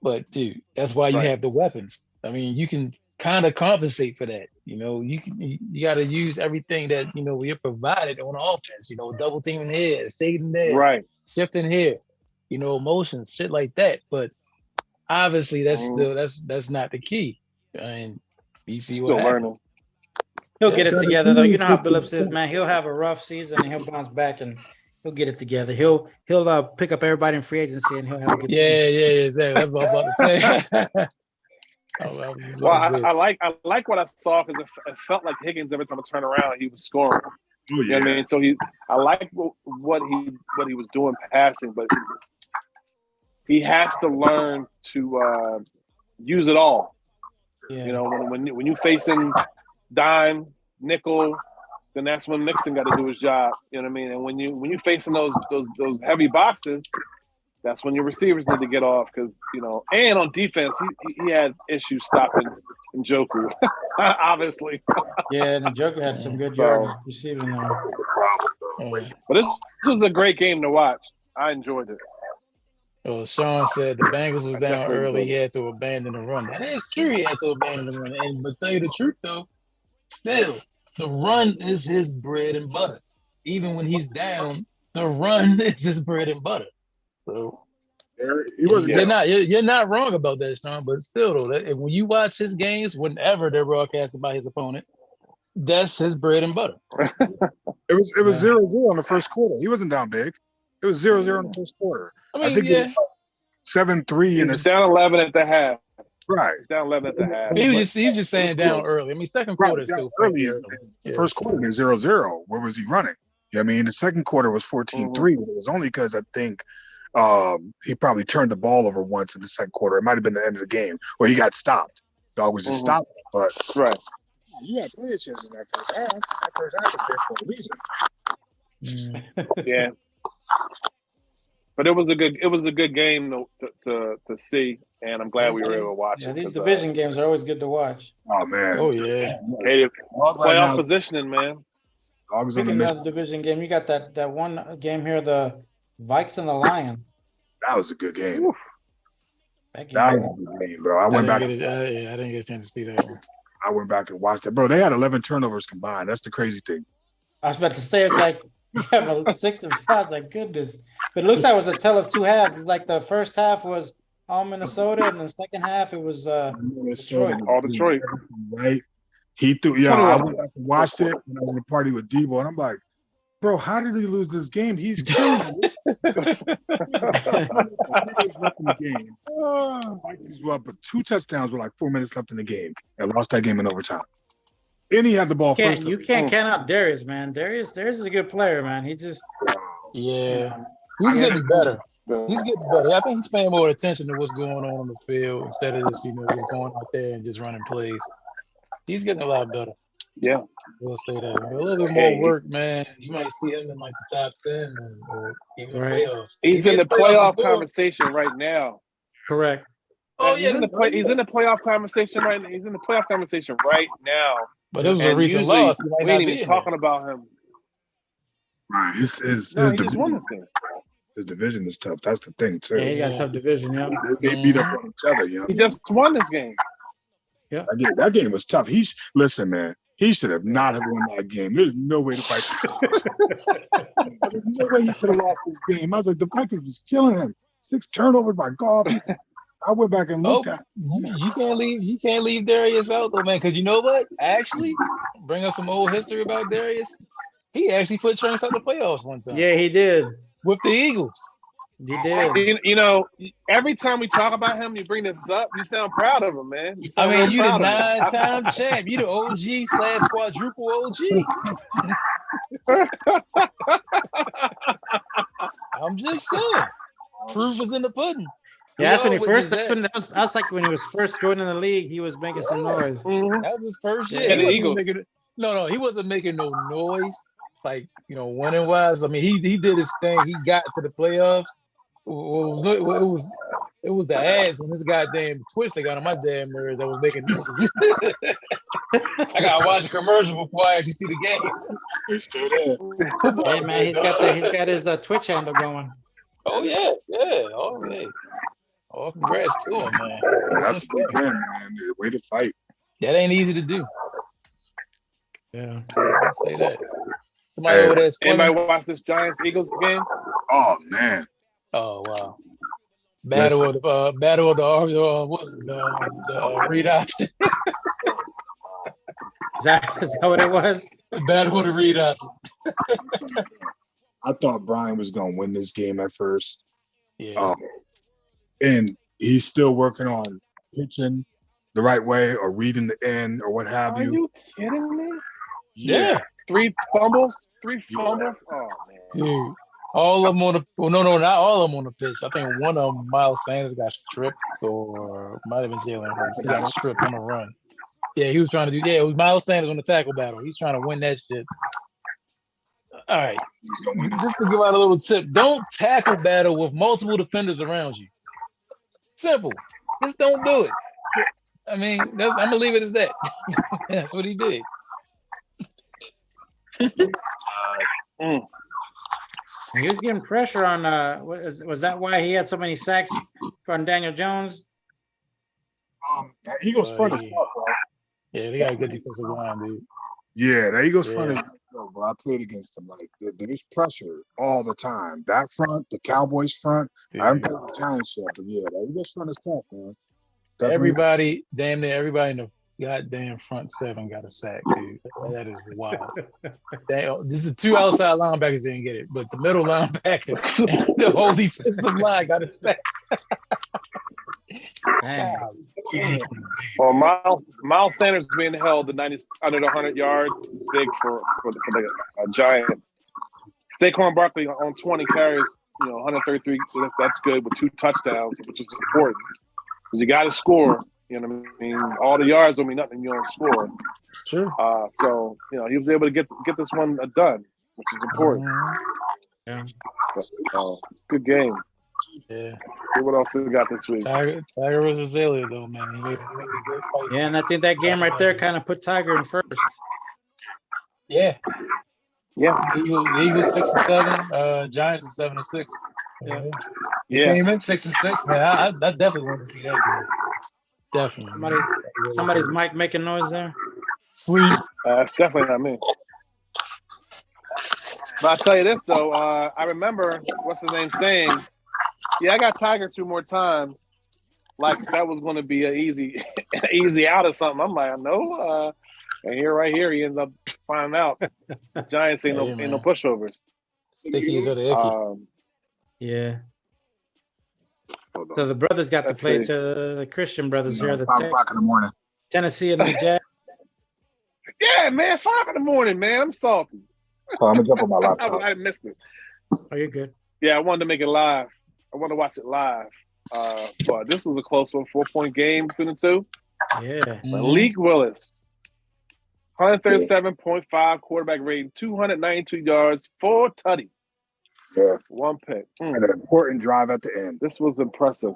but dude, that's why you have the weapons. I mean, you can kind of compensate for that. You got to use everything that you're provided on offense. Double teaming here, shading there, shifting here, motions, shit like that. But obviously, that's not the key. And you see what happens. He'll get it together though. You know how Billups is, man. He'll have a rough season and he'll bounce back and he'll get it together. He'll pick up everybody in free agency and he'll have a good team. Exactly. That's what I was about to say. Well, I like what I saw because it felt like Higgins every time I turned around he was scoring. You know what I mean? So I like what he was doing passing, but he has to learn to use it all. Yeah. When you facing dime, nickel, then that's when Mixon got to do his job. You know what I mean? And when you facing those heavy boxes, that's when your receivers need to get off because and on defense he had issues stopping Njoku, obviously. Yeah, and Njoku had some good yards receiving there. But this was a great game to watch. I enjoyed it. Well, Sean said the Bengals was down early. He had to abandon the run. That is true. He had to abandon the run. And but tell you the truth though, still the run is his bread and butter. Even when he's down, the run is his bread and butter. So He wasn't. You're not wrong about that, Sean. But still, though, when you watch his games, whenever they're broadcasted by his opponent, that's his bread and butter. It was 0-0 in the first quarter. He wasn't down big. It was 0-0 in the first quarter. I think it was 7-3 in the down 11 at the half. Right. Down 11 at the half. He was just saying down early. I mean, second quarter is still early. First quarter was 0-0. Where was he running? I mean, the second quarter was 14-3. It was only because I think he probably turned the ball over once in the second quarter. It might have been the end of the game where he got stopped. Dog was just stopping. But you had plenty of chances in that first half. That first half was there for a reason. Yeah. But it was a good game to see, and I'm glad we were able to watch it. Yeah, these division games are always good to watch. Oh man. Oh yeah. Playoff positioning, man. Speaking of the division game, you got that one game here, the Vikes and the Lions. That was a good game. That was a good game, bro. I didn't get a chance to see that one. I went back and watched it, bro. They had 11 turnovers combined. That's the crazy thing. I was about to say it's like 6 and 5. Like goodness, but it looks like it was a tale of two halves. It's like the first half was all Minnesota, and the second half it was Detroit. All Detroit. Right. He threw. Yeah, I went back and watched it when I was in a party with Debo, and I'm like, bro, how did he lose this game? He's killing me. Vikings were up with 2 touchdowns with like 4 minutes left in the game and lost that game in overtime. And he had the ball first. You can't count out Darius, man. Darius is a good player, man. He just he's getting better. He's getting better. I think he's paying more attention to what's going on the field instead of just just going out there and just running plays. He's getting a lot better. Yeah. We'll say that. A little bit more work, man. You might see him in like the top 10 or even the playoffs. He's in the playoff conversation right now. Correct. Oh, he's in the playoff conversation right now. He's in the playoff conversation right now. But it was a recent loss. We ain't even talking about him. Right. His just won this game. His division is tough. That's the thing, too. Yeah, he got a tough division, yeah. They beat up on each other, He just won this game. Yeah. That game was tough. Listen, man. He should have not have won that game. There's no way to fight. There's no way he could have lost this game. I was like, the Vikings was killing him. 6 turnovers by God. I went back and looked at it. You can't leave Darius out though, man. Because you know what? Actually, bring us some old history about Darius. He actually put Trunks out the playoffs one time. Yeah, he did. With the Eagles. He did. You know, every time we talk about him, you bring this up, you sound proud of him, man. You the 9-time champ. You the OG / quadruple OG. I'm just saying. Proof is in the pudding. Yeah, that's when he first. That's like when he was first joining the league. He was making some noise. Mm-hmm. That was his first year. Yeah, the Eagles. He wasn't making no noise. Like winning wise. I mean, he did his thing. He got to the playoffs. It was the ads on this goddamn Twitch that got on my damn nerves. I was making noise. I gotta watch a commercial before I actually see the game. He's still there. Hey man, he's got his Twitch handle going. Oh yeah. All right. Oh, congrats to him, man. That's a good game, man. The way to fight. That ain't easy to do. Yeah. I'll say that. Anybody watch this Giants-Eagles game? Oh man. Oh wow. Battle of the read option. Is that what it was? Battle of the read option. I thought Brian was gonna win this game at first. Yeah. And he's still working on pitching the right way or reading the end or what have you. Are you kidding me? Yeah. 3 fumbles? 3 fumbles? Oh man. Dude. All of them on the not all of them on the pitch. I think one of them, Miles Sanders, got stripped, or might have been Jalen Hurts. He got stripped on the run. Yeah, he was trying to do. Yeah, it was Miles Sanders on the tackle battle. He's trying to win that shit. All right, just to give out a little tip: don't tackle battle with multiple defenders around you. Simple. Just don't do it. I mean, I'm gonna leave it as that. That's what he did. He was getting pressure on. Was that why he had so many sacks from Daniel Jones? That Eagles front is tough, bro. Yeah, they got a good defensive line, dude. Yeah, the Eagles front is tough. though, bro. I played against them. Like there's pressure all the time. That front, the Cowboys front. I haven't played the Giants yet, but yeah, that Eagles front is tough, man. Definitely. Everybody, damn near everybody in the goddamn front seven got a sack, dude. That is wild. This is 2 outside linebackers didn't get it, but the middle linebacker and the whole defensive line got a sack. Dang. Well, Miles Sanders being held to 90 under the 100 yards is big for the Giants. Saquon Barkley on 20 carries, 133. That's good with 2 touchdowns, which is important because you got to score. You know what I mean? All the yards don't mean nothing. You don't score. Sure. So he was able to get this one done, which is important. Yeah. But, good game. Yeah. See what else we got this week? Tiger was resilient though, man. Yeah, and I think that game right there kind of put Tiger in first. Yeah. Yeah. Eagles 6-7. Giants is 7-6. Yeah. Came in 6-6, man. I definitely want to see that game. Definitely. Somebody's mic making noise there. Sleep. It's definitely not me. But I'll tell you this though, I remember what's his name saying, "Yeah, I got Tiger 2 more times." Like that was going to be an easy out or something. I'm like, no. And right here, he ends up finding out the Giants ain't no pushovers. Stickies are the icky. Yeah. So the brothers got to play to the Christian brothers here. The 5 o'clock in the morning. Tennessee and the Jazz. Yeah, man, 5 in the morning, man. I'm salty. Oh, I'm gonna jump on my laptop. I missed it. Oh, you're good. Yeah, I wanted to make it live. I want to watch it live. But this was a close one, 4-point game between the two. Yeah. Malik Willis, 137.5 quarterback rating, 292 yards, 4 tutty. Yeah. 1 pick. And an important drive at the end. This was impressive.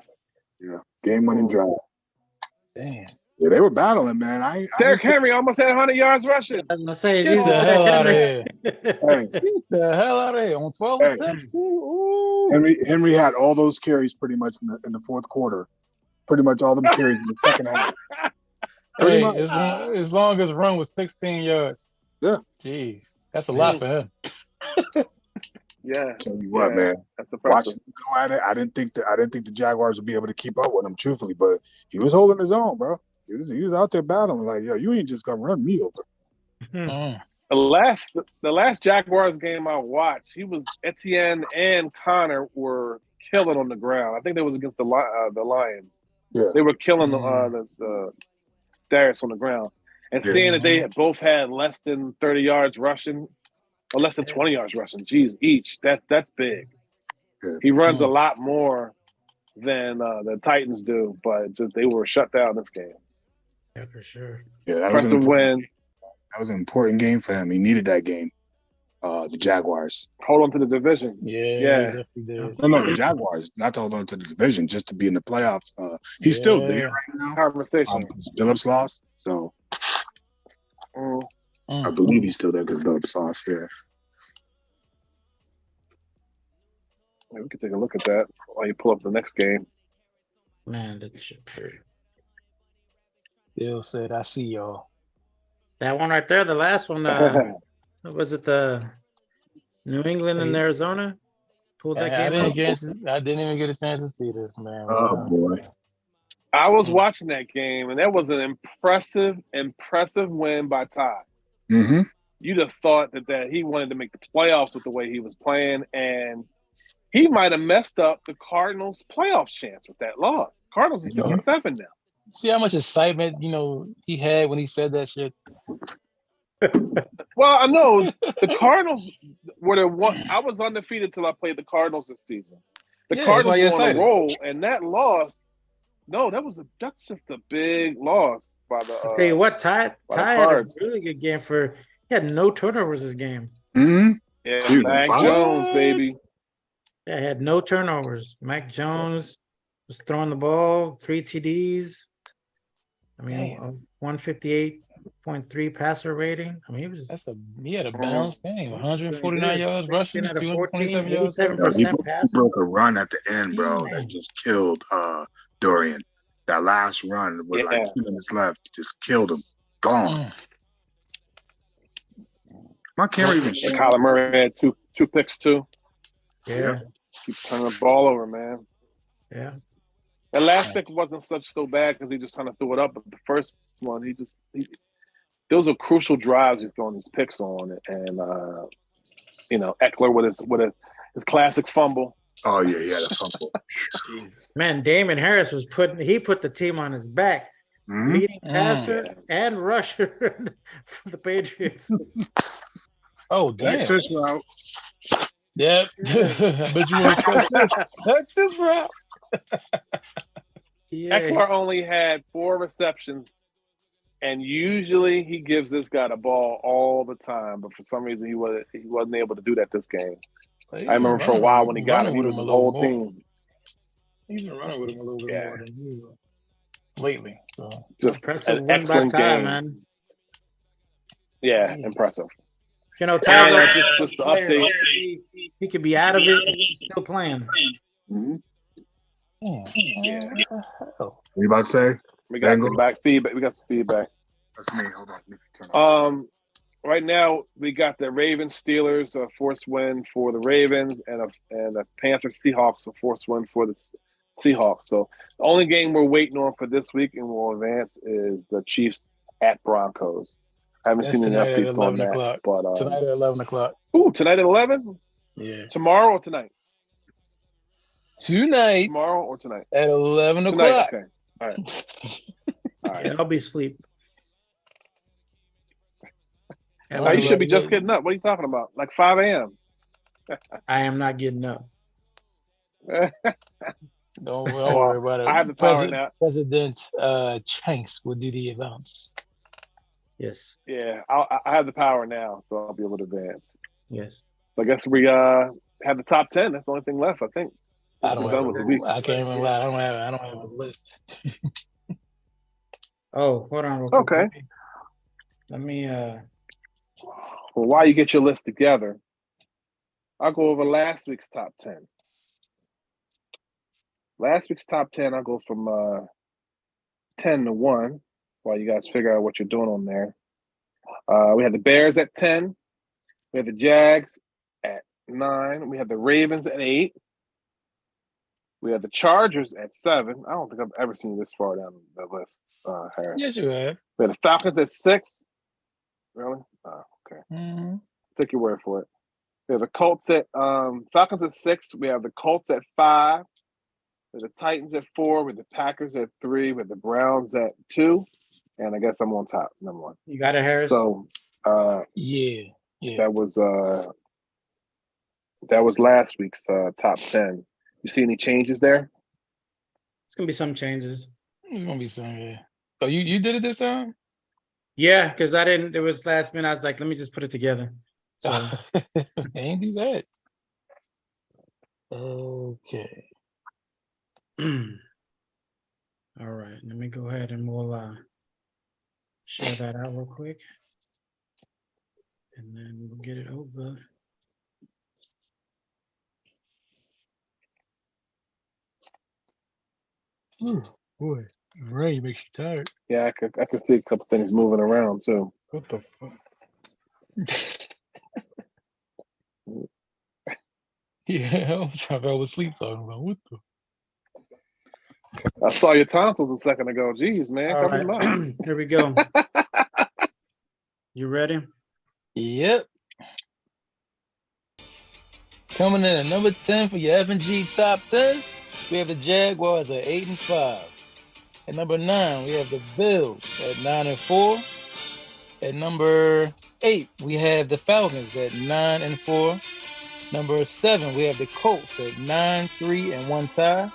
Yeah. Game-winning drive. Damn. Yeah, they were battling, man. Derrick Henry almost had 100 yards rushing. I was gonna say, Get the hell out of here. Hey, Get the hell out of here. On 12 attempts, ooh. Henry had all those carries pretty much in the fourth quarter. Pretty much all them carries in the second half. Hey, as long as run was 16 yards. Yeah. Jeez. That's a lot for him. Yeah. Tell you what, man. That's impressive. Watching him go at it, I didn't think the Jaguars would be able to keep up with him, truthfully, but he was holding his own, bro. He was out there battling like, yo, you ain't just gonna run me over. The last Jaguars game I watched, Etienne and Connor were killing on the ground. I think that was against the Lions. Yeah, they were killing the Darius on the ground, and seeing that they both had less than 30 yards rushing, or less than 20 yards rushing, each. That's big. Yeah. He runs a lot more than the Titans do, but they were shut down this game. Yeah, for sure. Yeah, that impressive win. That was an important game for him. He needed that game. The Jaguars. Hold on to the division. Yeah. No, the Jaguars. Not to hold on to the division, just to be in the playoffs. He's still there right now. Conversation. Phillips lost, so I believe he's still there because Phillips lost. Yeah. We can take a look at that while you pull up the next game. Man, that shit pretty. Bill said, "I see y'all." That one right there, the last one. Was it the New England and Arizona? Pulled that game. I didn't even get a chance to see this, man. Oh boy. I was watching that game, and that was an impressive win by Ty. Mm-hmm. You'd have thought that he wanted to make the playoffs with the way he was playing, and he might have messed up the Cardinals' playoff chance with that loss. Cardinals are 6-7 now. See how much excitement he had when he said that shit. Well, I know the Cardinals were the one. I was undefeated till I played the Cardinals this season. The Cardinals were on a roll, and that loss. No, that's just a big loss by the. I'll tell you what, Ty had a really good game he had no turnovers this game. Mm-hmm. Yeah, Mac Jones, baby. Yeah, he had no turnovers. Mac Jones was throwing the ball, 3 TDs. I mean, 158.3 passer rating. I mean, he had a balanced game. 149 yards rushing, 227 yards. 87% passing. He broke a run at the end, bro. That just killed Dorian. That last run with like 2 minutes left just killed him. Gone. My camera even And shut. Kyler Murray had two picks too. Yeah, Keep turning the ball over, man. yeah. That last pick wasn't so bad because he just kind of threw it up. But the first one, those are crucial drives he's throwing these picks on, and Eckler with his classic fumble. Oh yeah, he had a fumble. Jesus. Man, Damon Harris put the team on his back. Mhm. Leading passer and rusher for the Patriots. Oh damn. Texas route. Yep. I bet you want to catch this. Texas route. Yeah. Eckler only had 4 receptions, and usually he gives this guy the ball all the time. But for some reason, he wasn't able to do that this game. I remember for a while when he got him, he was his whole team. He's been running with him a little bit more than usual lately. So. Just Impressive an win by excellent Ty, game, man. Yeah, impressive. You know, Ty's And a just the update. He could be out of it and he's still playing. Mhm. Yeah. What you about to say? We got Bengals? some back feedback. We got some feedback. That's me. Hold on. Let me turn it. Right now we got the Ravens Steelers a forced win for the Ravens and a Panthers Seahawks a forced win for the Seahawks. So the only game we're waiting on for this week and we'll advance is the Chiefs at Broncos. I haven't seen any updates on that. But tonight at 11 o'clock. Ooh, tonight at 11? Yeah. Tomorrow or tonight? Tonight Tomorrow or tonight? at 11 Tonight, o'clock. okay. All right. All right. Yeah, I'll be asleep. Now you should be just getting up. What are you talking about? Like 5 a.m. I am not getting up. Don't worry about it. I have the power now. President Chanks will do the events. Yes. Yeah, I have the power now, so I'll be able to advance. Yes. So I guess we have the top 10. That's the only thing left, I think. I don't We're have done with the week. I can't even lie. I don't have a list. Oh, hold on real quick. Okay. Let me Well, while you get your list together, I'll go over last week's top 10. Last week's top 10, I'll go from 10 to 1 while you guys figure out what you're doing on there. We had the Bears at 10. We had the Jags at 9. We had the Ravens at 8. We had the Chargers at 7. I don't think I've ever seen you this far down the list, Harris. Yes, you have. We had the Falcons at 6. Really? Oh, okay. Mm-hmm. Take your word for it. We have the Colts at Falcons at 6. We have the Colts at 5. We have the Titans at 4. We have the Packers at 3. We have the Browns at 2. And I guess I'm on top, number 1. You got it, Harris? So Yeah. that was last week's top 10. You see any changes there? It's gonna be some changes. It's gonna be some. Yeah. Oh, you did it this time? Yeah, because I didn't. It was last minute. I was like, let me just put it together. So Ain't do that. Okay. all right, let me go ahead and we'll share that out real quick. And then we'll get it over. Ooh, boy, rain makes you tired. Yeah, I could see a couple things moving around too. What the fuck? Yeah, I'm trying to fall asleep talking about what the. I saw your tonsils a second ago. Jeez, man, All cover them up. right. Here we go. You ready? Yep. Coming in at number 10 for your FNG top 10, we have the Jaguars at 8-5. At number 9, we have the Bills at 9-4. At number 8, we have the Falcons at 9-4. Number 7, we have the Colts at 9-3 and 1 tie.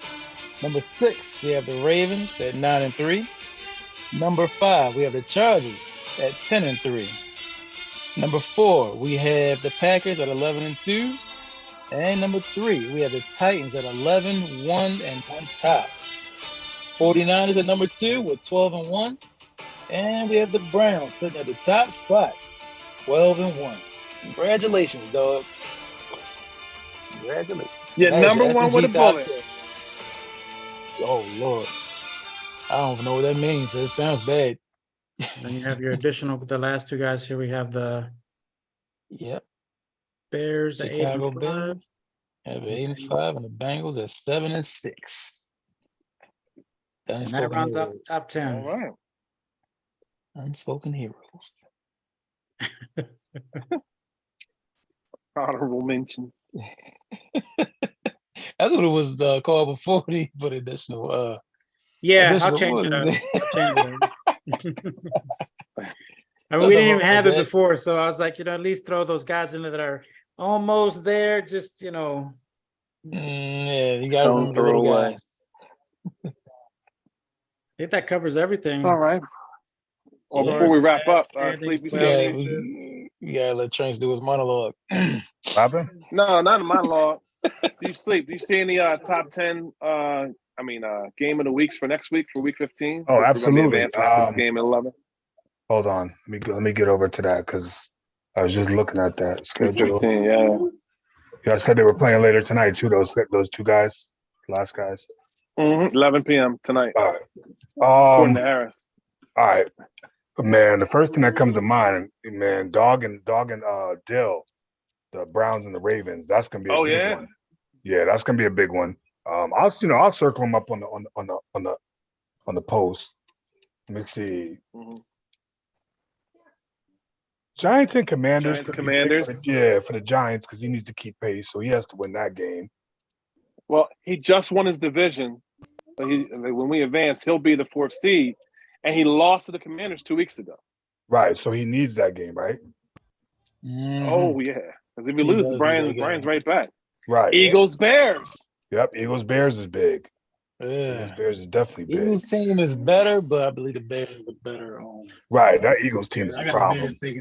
Number 6, we have the Ravens at 9-3. Number 5, we have the Chargers at 10-3. Number 4, we have the Packers at 11-2. And number 3, we have the Titans at 11-1 and 1 tie. 49ers at number 2 with 12-1. And we have the Browns sitting at the top spot, 12-1. Congratulations, dog. Congratulations. Yeah, That is number your 1 FNG with a top bullet. 10. Oh, Lord. I don't even know what that means. It sounds bad. Then you have your additional, the last two guys here. We have the Yep. Bears at 8 Chicago and 5. Bears have 8-5, and the Bengals at 7-6. And that rounds off the top 10. All right. Unspoken heroes. Honorable mentions. That's what it was called before they put additional. Yeah, I'll additional change it up. words. I'll change it up. I mean, we didn't even have it before, so I was like, at least throw those guys in there that are almost there. Just Yeah, you got Stones to throw little away. I guys. think that covers everything. All right. Well, Scores, before we wrap up, stats, Sleep, you standings, see We gotta let Tranks do his monologue. Robin? No, not in my law. Do you see any top 10 game of the weeks for next week for week 15? Oh, absolutely. Game at 11. Hold on. Let me get over to that because I was just looking at that Week schedule. 15, yeah. Yeah, I said they were playing later tonight too. Those two guys, last guys. 11 p.m. tonight. All right. According to Harris. All right. Man, the first thing that comes to mind, man, Dog and Dill, the Browns and the Ravens. That's gonna be a big one. Yeah, that's gonna be a big one. I'll circle them up on the post. Let me see. Mm-hmm. Giants and Commanders. Giants, Commanders. For the Giants because he needs to keep pace, so he has to win that game. Well, he just won his division. So when we advance, he'll be the 4th seed, and he lost to the Commanders 2 weeks ago. Right, so he needs that game, right? Oh yeah, because if he loses, Brian's right back. Right. Eagles, Bears. Yep, Eagles, Bears is big. Eagles, Bears is definitely big. Eagles team is better, but I believe the Bears are better at home. Right, that Eagles team is a problem. I think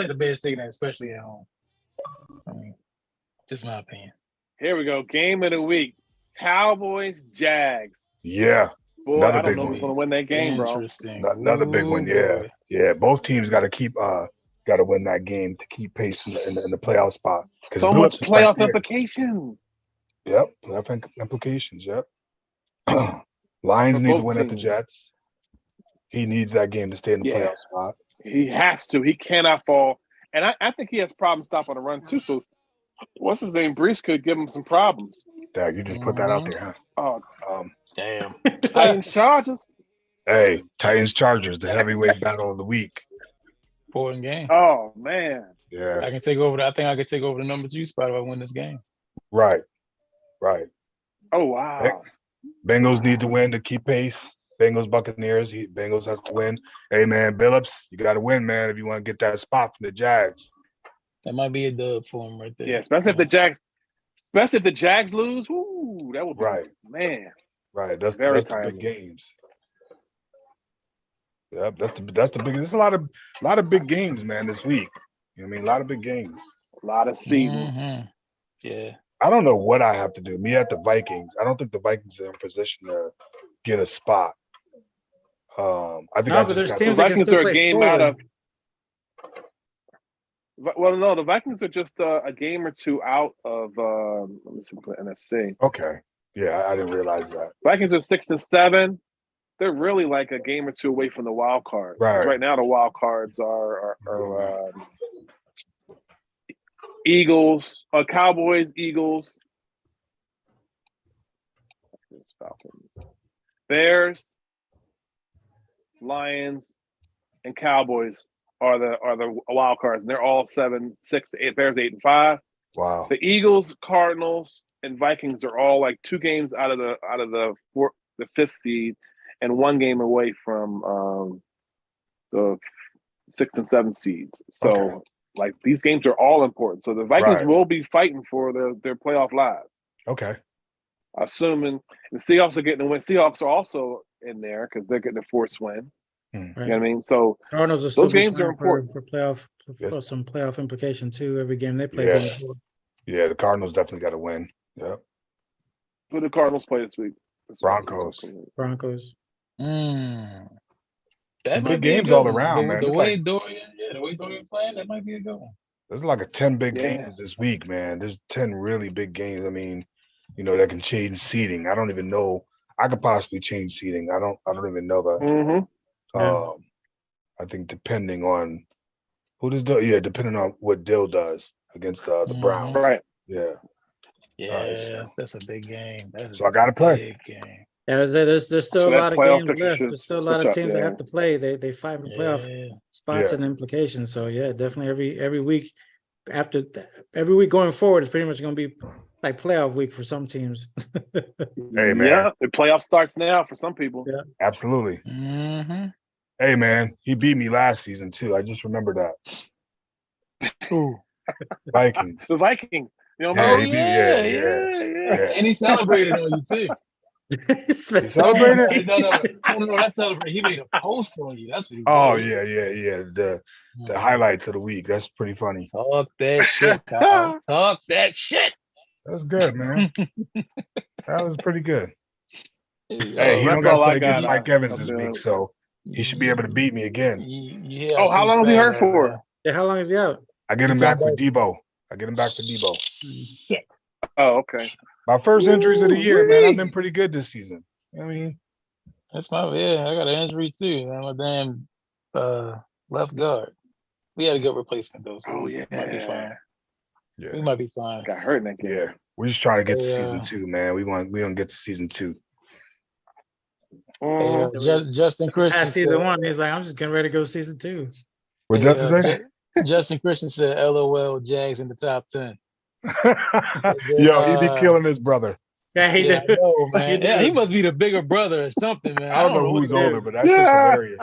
the Bears taking that, especially at home. I mean, just my opinion. Here we go. Game of the week. Cowboys, Jags. Yeah. Boy, I don't know who's going to win that game, bro. Another big one, yeah. Yeah, both teams got to keep got to win that game to keep pace in the playoff spot. So much playoff implications. Yep, playoff implications, yep. Lions need to win at the Jets. He needs that game to stay in the playoff spot. He has to. He cannot fall. And I think he has problems stopping the run, too. So what's his name? Brees could give him some problems. Dad, you just put that out there, huh? Oh, damn. Titans, Chargers. Hey, Titans, Chargers, the heavyweight battle of the week. Important game. Oh, man. Yeah. I think I could take over the number 2 spot if I win this game. Right. Oh, wow. Bengals need to win to keep pace. Bengals, Buccaneers. Bengals has to win. Hey, man, Billups, you got to win, man, if you want to get that spot from the Jags. That might be a dub for him right there. Yeah, especially if the Jags lose. Ooh, that would be man. Right, that's very the big games. Yep, that's the big. There's a lot of big games, man, this week. You know what I mean? A lot of big games. A lot of seeding. Mm-hmm. Yeah. I don't know what I have to do. Me at the Vikings. I don't think the Vikings are in position to get a spot. I think the Vikings are a game out of. Well, no, the Vikings are just a game or two out of. Let me see, NFC. Okay. Yeah, I didn't realize that. Vikings are 6-7. They're really like a game or two away from the wild card. Right now, the wild cards are Eagles, Cowboys, Eagles, Falcons, Bears, Lions, and Cowboys are the wild cards, and they're all 7-6. Bears 8-5. Wow. The Eagles, Cardinals, and Vikings are all like 2 games out of the 5th seed, and 1 game away from the 6th and 7th seeds. So, like, these games are all important. So the Vikings will be fighting for their playoff lives. Okay. Assuming the Seahawks are getting a win. Seahawks are also in there because they're getting a 4th win. You know what I mean? So those games are important for playoff, for some playoff implication too. Every game they play. Yeah. Yeah, the Cardinals definitely got to win. Yep. Who the Cardinals play this week? Broncos. That big games all around, man. The way Dorian playing, that might be a good one. There's like 10 big games this week, man. There's 10 really big games. I mean, that can change seeding. I don't even know. I could possibly change seeding. I don't even know that. Mm-hmm. I think depending on Who does Dill? Yeah, depending on what Dill does against the Browns. Right. Yeah. Yeah, that's a big game. So I got to play. Big game. Yeah, there's still So a that lot of playoff games picture left. should There's still a lot switch of up, teams that yeah. have to play. They fight for playoff spots and implications. So yeah, definitely every week every week going forward is pretty much going to be like playoff week for some teams. Hey, man. Yeah, the playoff starts now for some people. Yeah. Absolutely. Mm-hmm. Hey, man, he beat me last season too. I just remember that. Ooh. Vikings. The Vikings. You know what Yeah, I Oh mean? he beat- yeah. And he celebrated on you too. He celebrated? No, that's celebrated. He made a post on you. That's what he Oh did. yeah. The highlights of the week. That's pretty funny. Talk that shit, Kyle. Talk that shit. That's good, man. That was pretty good. Hey, he That's don't got to all I play against got. Mike Evans I'm this doing- week, so he should be able to beat me again. Yeah. Oh, how long is he hurt for? Yeah, how long is he out? I get him He back come for Debo. I get him back for Debo. Oh, okay. My first injuries of the year, man. I've Ooh-wee. been pretty good this season. I mean, That's I got an injury too. I'm a damn left guard. We had a good replacement though, so Oh, we might be fine. yeah, We might be fine. Got hurt in that game. yeah. We're just trying to get to Hey, season 2, man. We want to get to season 2. Mm. Justin Christian Past season said, 1, he's like, I'm just getting ready to go season 2. What Justin say? Justin Christian said, "LOL, Jags in the top 10." Yo, he be killing his brother. Yeah, he Yeah, did. I know, man. He Yeah, he did. must be the bigger brother or something, man. I don't know what who's to older, do. but that's just hilarious.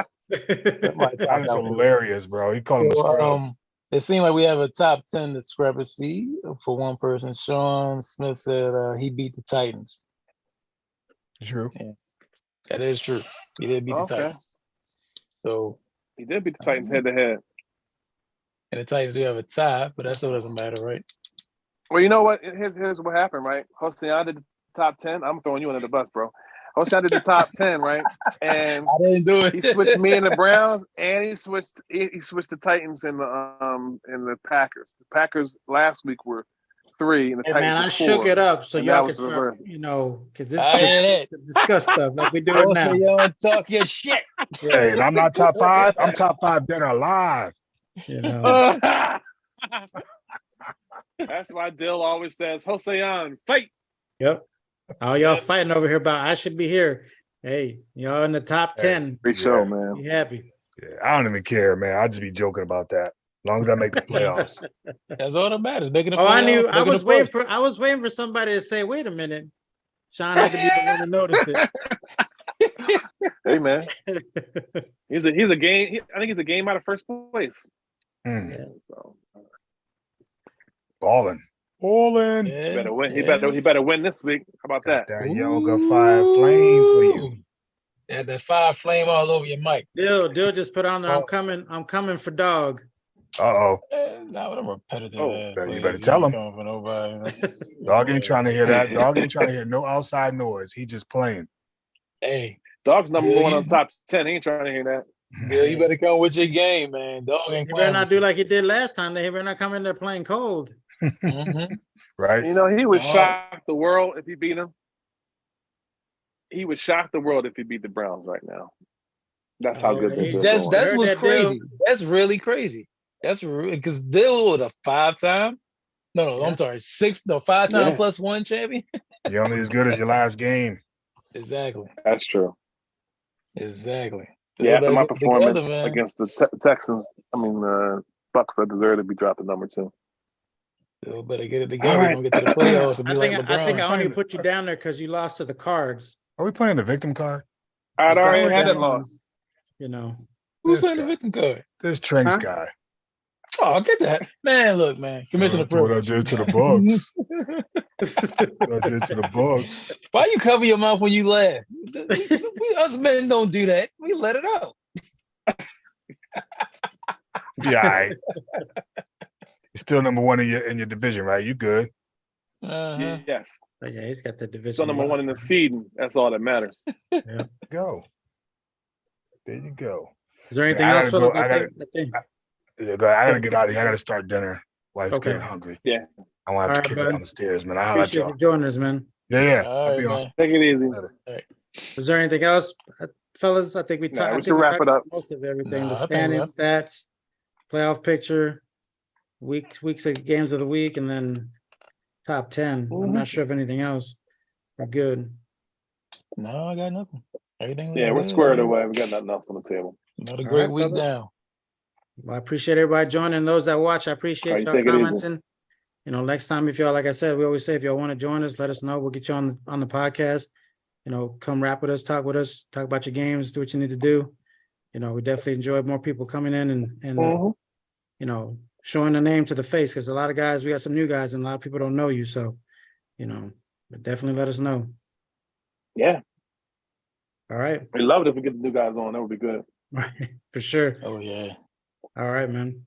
Somebody That thought is that was- hilarious, bro. He called him a scrub. It seemed like we have a top 10 discrepancy for one person. Sean Smith said he beat the Titans. True. That is true. He did beat the Titans. So He did beat the Titans head to head. and the Titans do have a tie, but that still doesn't matter, right? Well, you know what? Here's what happened, right? Hossein did the top 10. I'm throwing you under the bus, bro. Hossein did the top 10, right? And I didn't do it. he switched me and the Browns, and he switched the Titans and the Packers. The Packers last week were 3, and the Hey, Titans man, were I 4. shook it up so And y'all that can was start, reversed. because this I hear that. to discuss stuff like we do it now. So y'all talk your shit. Hey, and I'm not top 5. I'm top 5 dead or alive. That's why Dill always says, Hossein, fight. Yep. All y'all fighting over here about I should be here. Hey, y'all in the top 10. Great show, man. Be happy. Yeah, I don't even care, man. I'll just be joking about that. As long as I make the playoffs. That's all that matters. Making the Oh, I knew. playoffs, I making was the waiting push. for. I was waiting for somebody to say, "Wait a minute." Sean had to be the one to notice Hey, man. He's a game. I think he's a game out of first place. So, Balling. Yeah, he better win. yeah. He better win this week. How about that? That yoga fire flame for you. Yeah, that fire flame all over your mic. Dill just put on there. I'm coming for dog. Uh-oh. Now I'm repetitive. You better tell him. For nobody. Dog ain't trying to hear that. Dog ain't trying to hear no outside noise. He just playing. Hey, Dog's number Yeah, 1 on top 10. He ain't trying to hear that. Bill, you better come with your game, man. Dog ain't He better playing. not do like he did last time. They better not come in there playing cold. Mm-hmm. Right? You know, he would Oh. shock the world if he beat him. He would shock the world if he beat the Browns right now. That's how good they're doing. That's Heard what's that, Bill. crazy. That's really crazy. That's because Dill was a 5-time. No, I'm sorry, 5-time Yeah. +1 champion. You're only as good as your last game. Exactly. That's true. Exactly. Yeah, after Dill my better get it together, performance man. against the Texans, Bucks, I deserve to be dropping number 2. Dill better get it together. All right. We're gonna get to the playoffs and be I like think LeBron. I only put you down there because you lost to the Cards. Are we playing the victim card? I'd already Down, had that down. loss. Who's This playing the guy. victim card? This Tranks Huh? guy. Oh, get that. Man, look, man. Commissioner That's what I privilege. did to the books. What I did to the books. Why you cover your mouth when you laugh? We us men don't do that. We let it out. Yeah, all right. You're still number 1 in your division, right? You good. Uh-huh. Yes. Oh, yeah, he's got the division. Still number 1 in the seeding. That's all that matters. Go. There you go. Is there anything Yeah, I else? gotta go. Philip? Yeah, I gotta get out of here. I gotta start dinner. Wife's Okay. getting hungry. Yeah. I want to have All to right, kick bud. it down the stairs, man. I'll holler at Appreciate y'all. you joining us, man. Yeah. All I'll right, be on. man. Take it easy. Is there anything else, fellas? I think we Nah, talked. we should wrap it up. Most of everything: Nah, the I think standings, stats, playoff picture, weeks of games of the week, and then top 10. I'm not sure if anything else. We're good. No, I got nothing. Everything. Yeah, we're squared away. We got nothing else on the table. Another All great right, week fellas. now. Well, I appreciate everybody joining. Those that watch, I All appreciate right, y'all take it easy. commenting. You know, next time, if y'all, like I said, we always say, if y'all want to join us, let us know. We'll get you on the podcast. You know, come rap with us, talk about your games, do what you need to do. You know, we definitely enjoy more people coming in and you know, showing the name to the face, because a lot of guys, we got some new guys, and a lot of people don't know you. So, you know, but definitely let us know. Yeah, All right. we love it if we get the new guys on. That would be good. Right. For sure. Oh yeah. All right, man.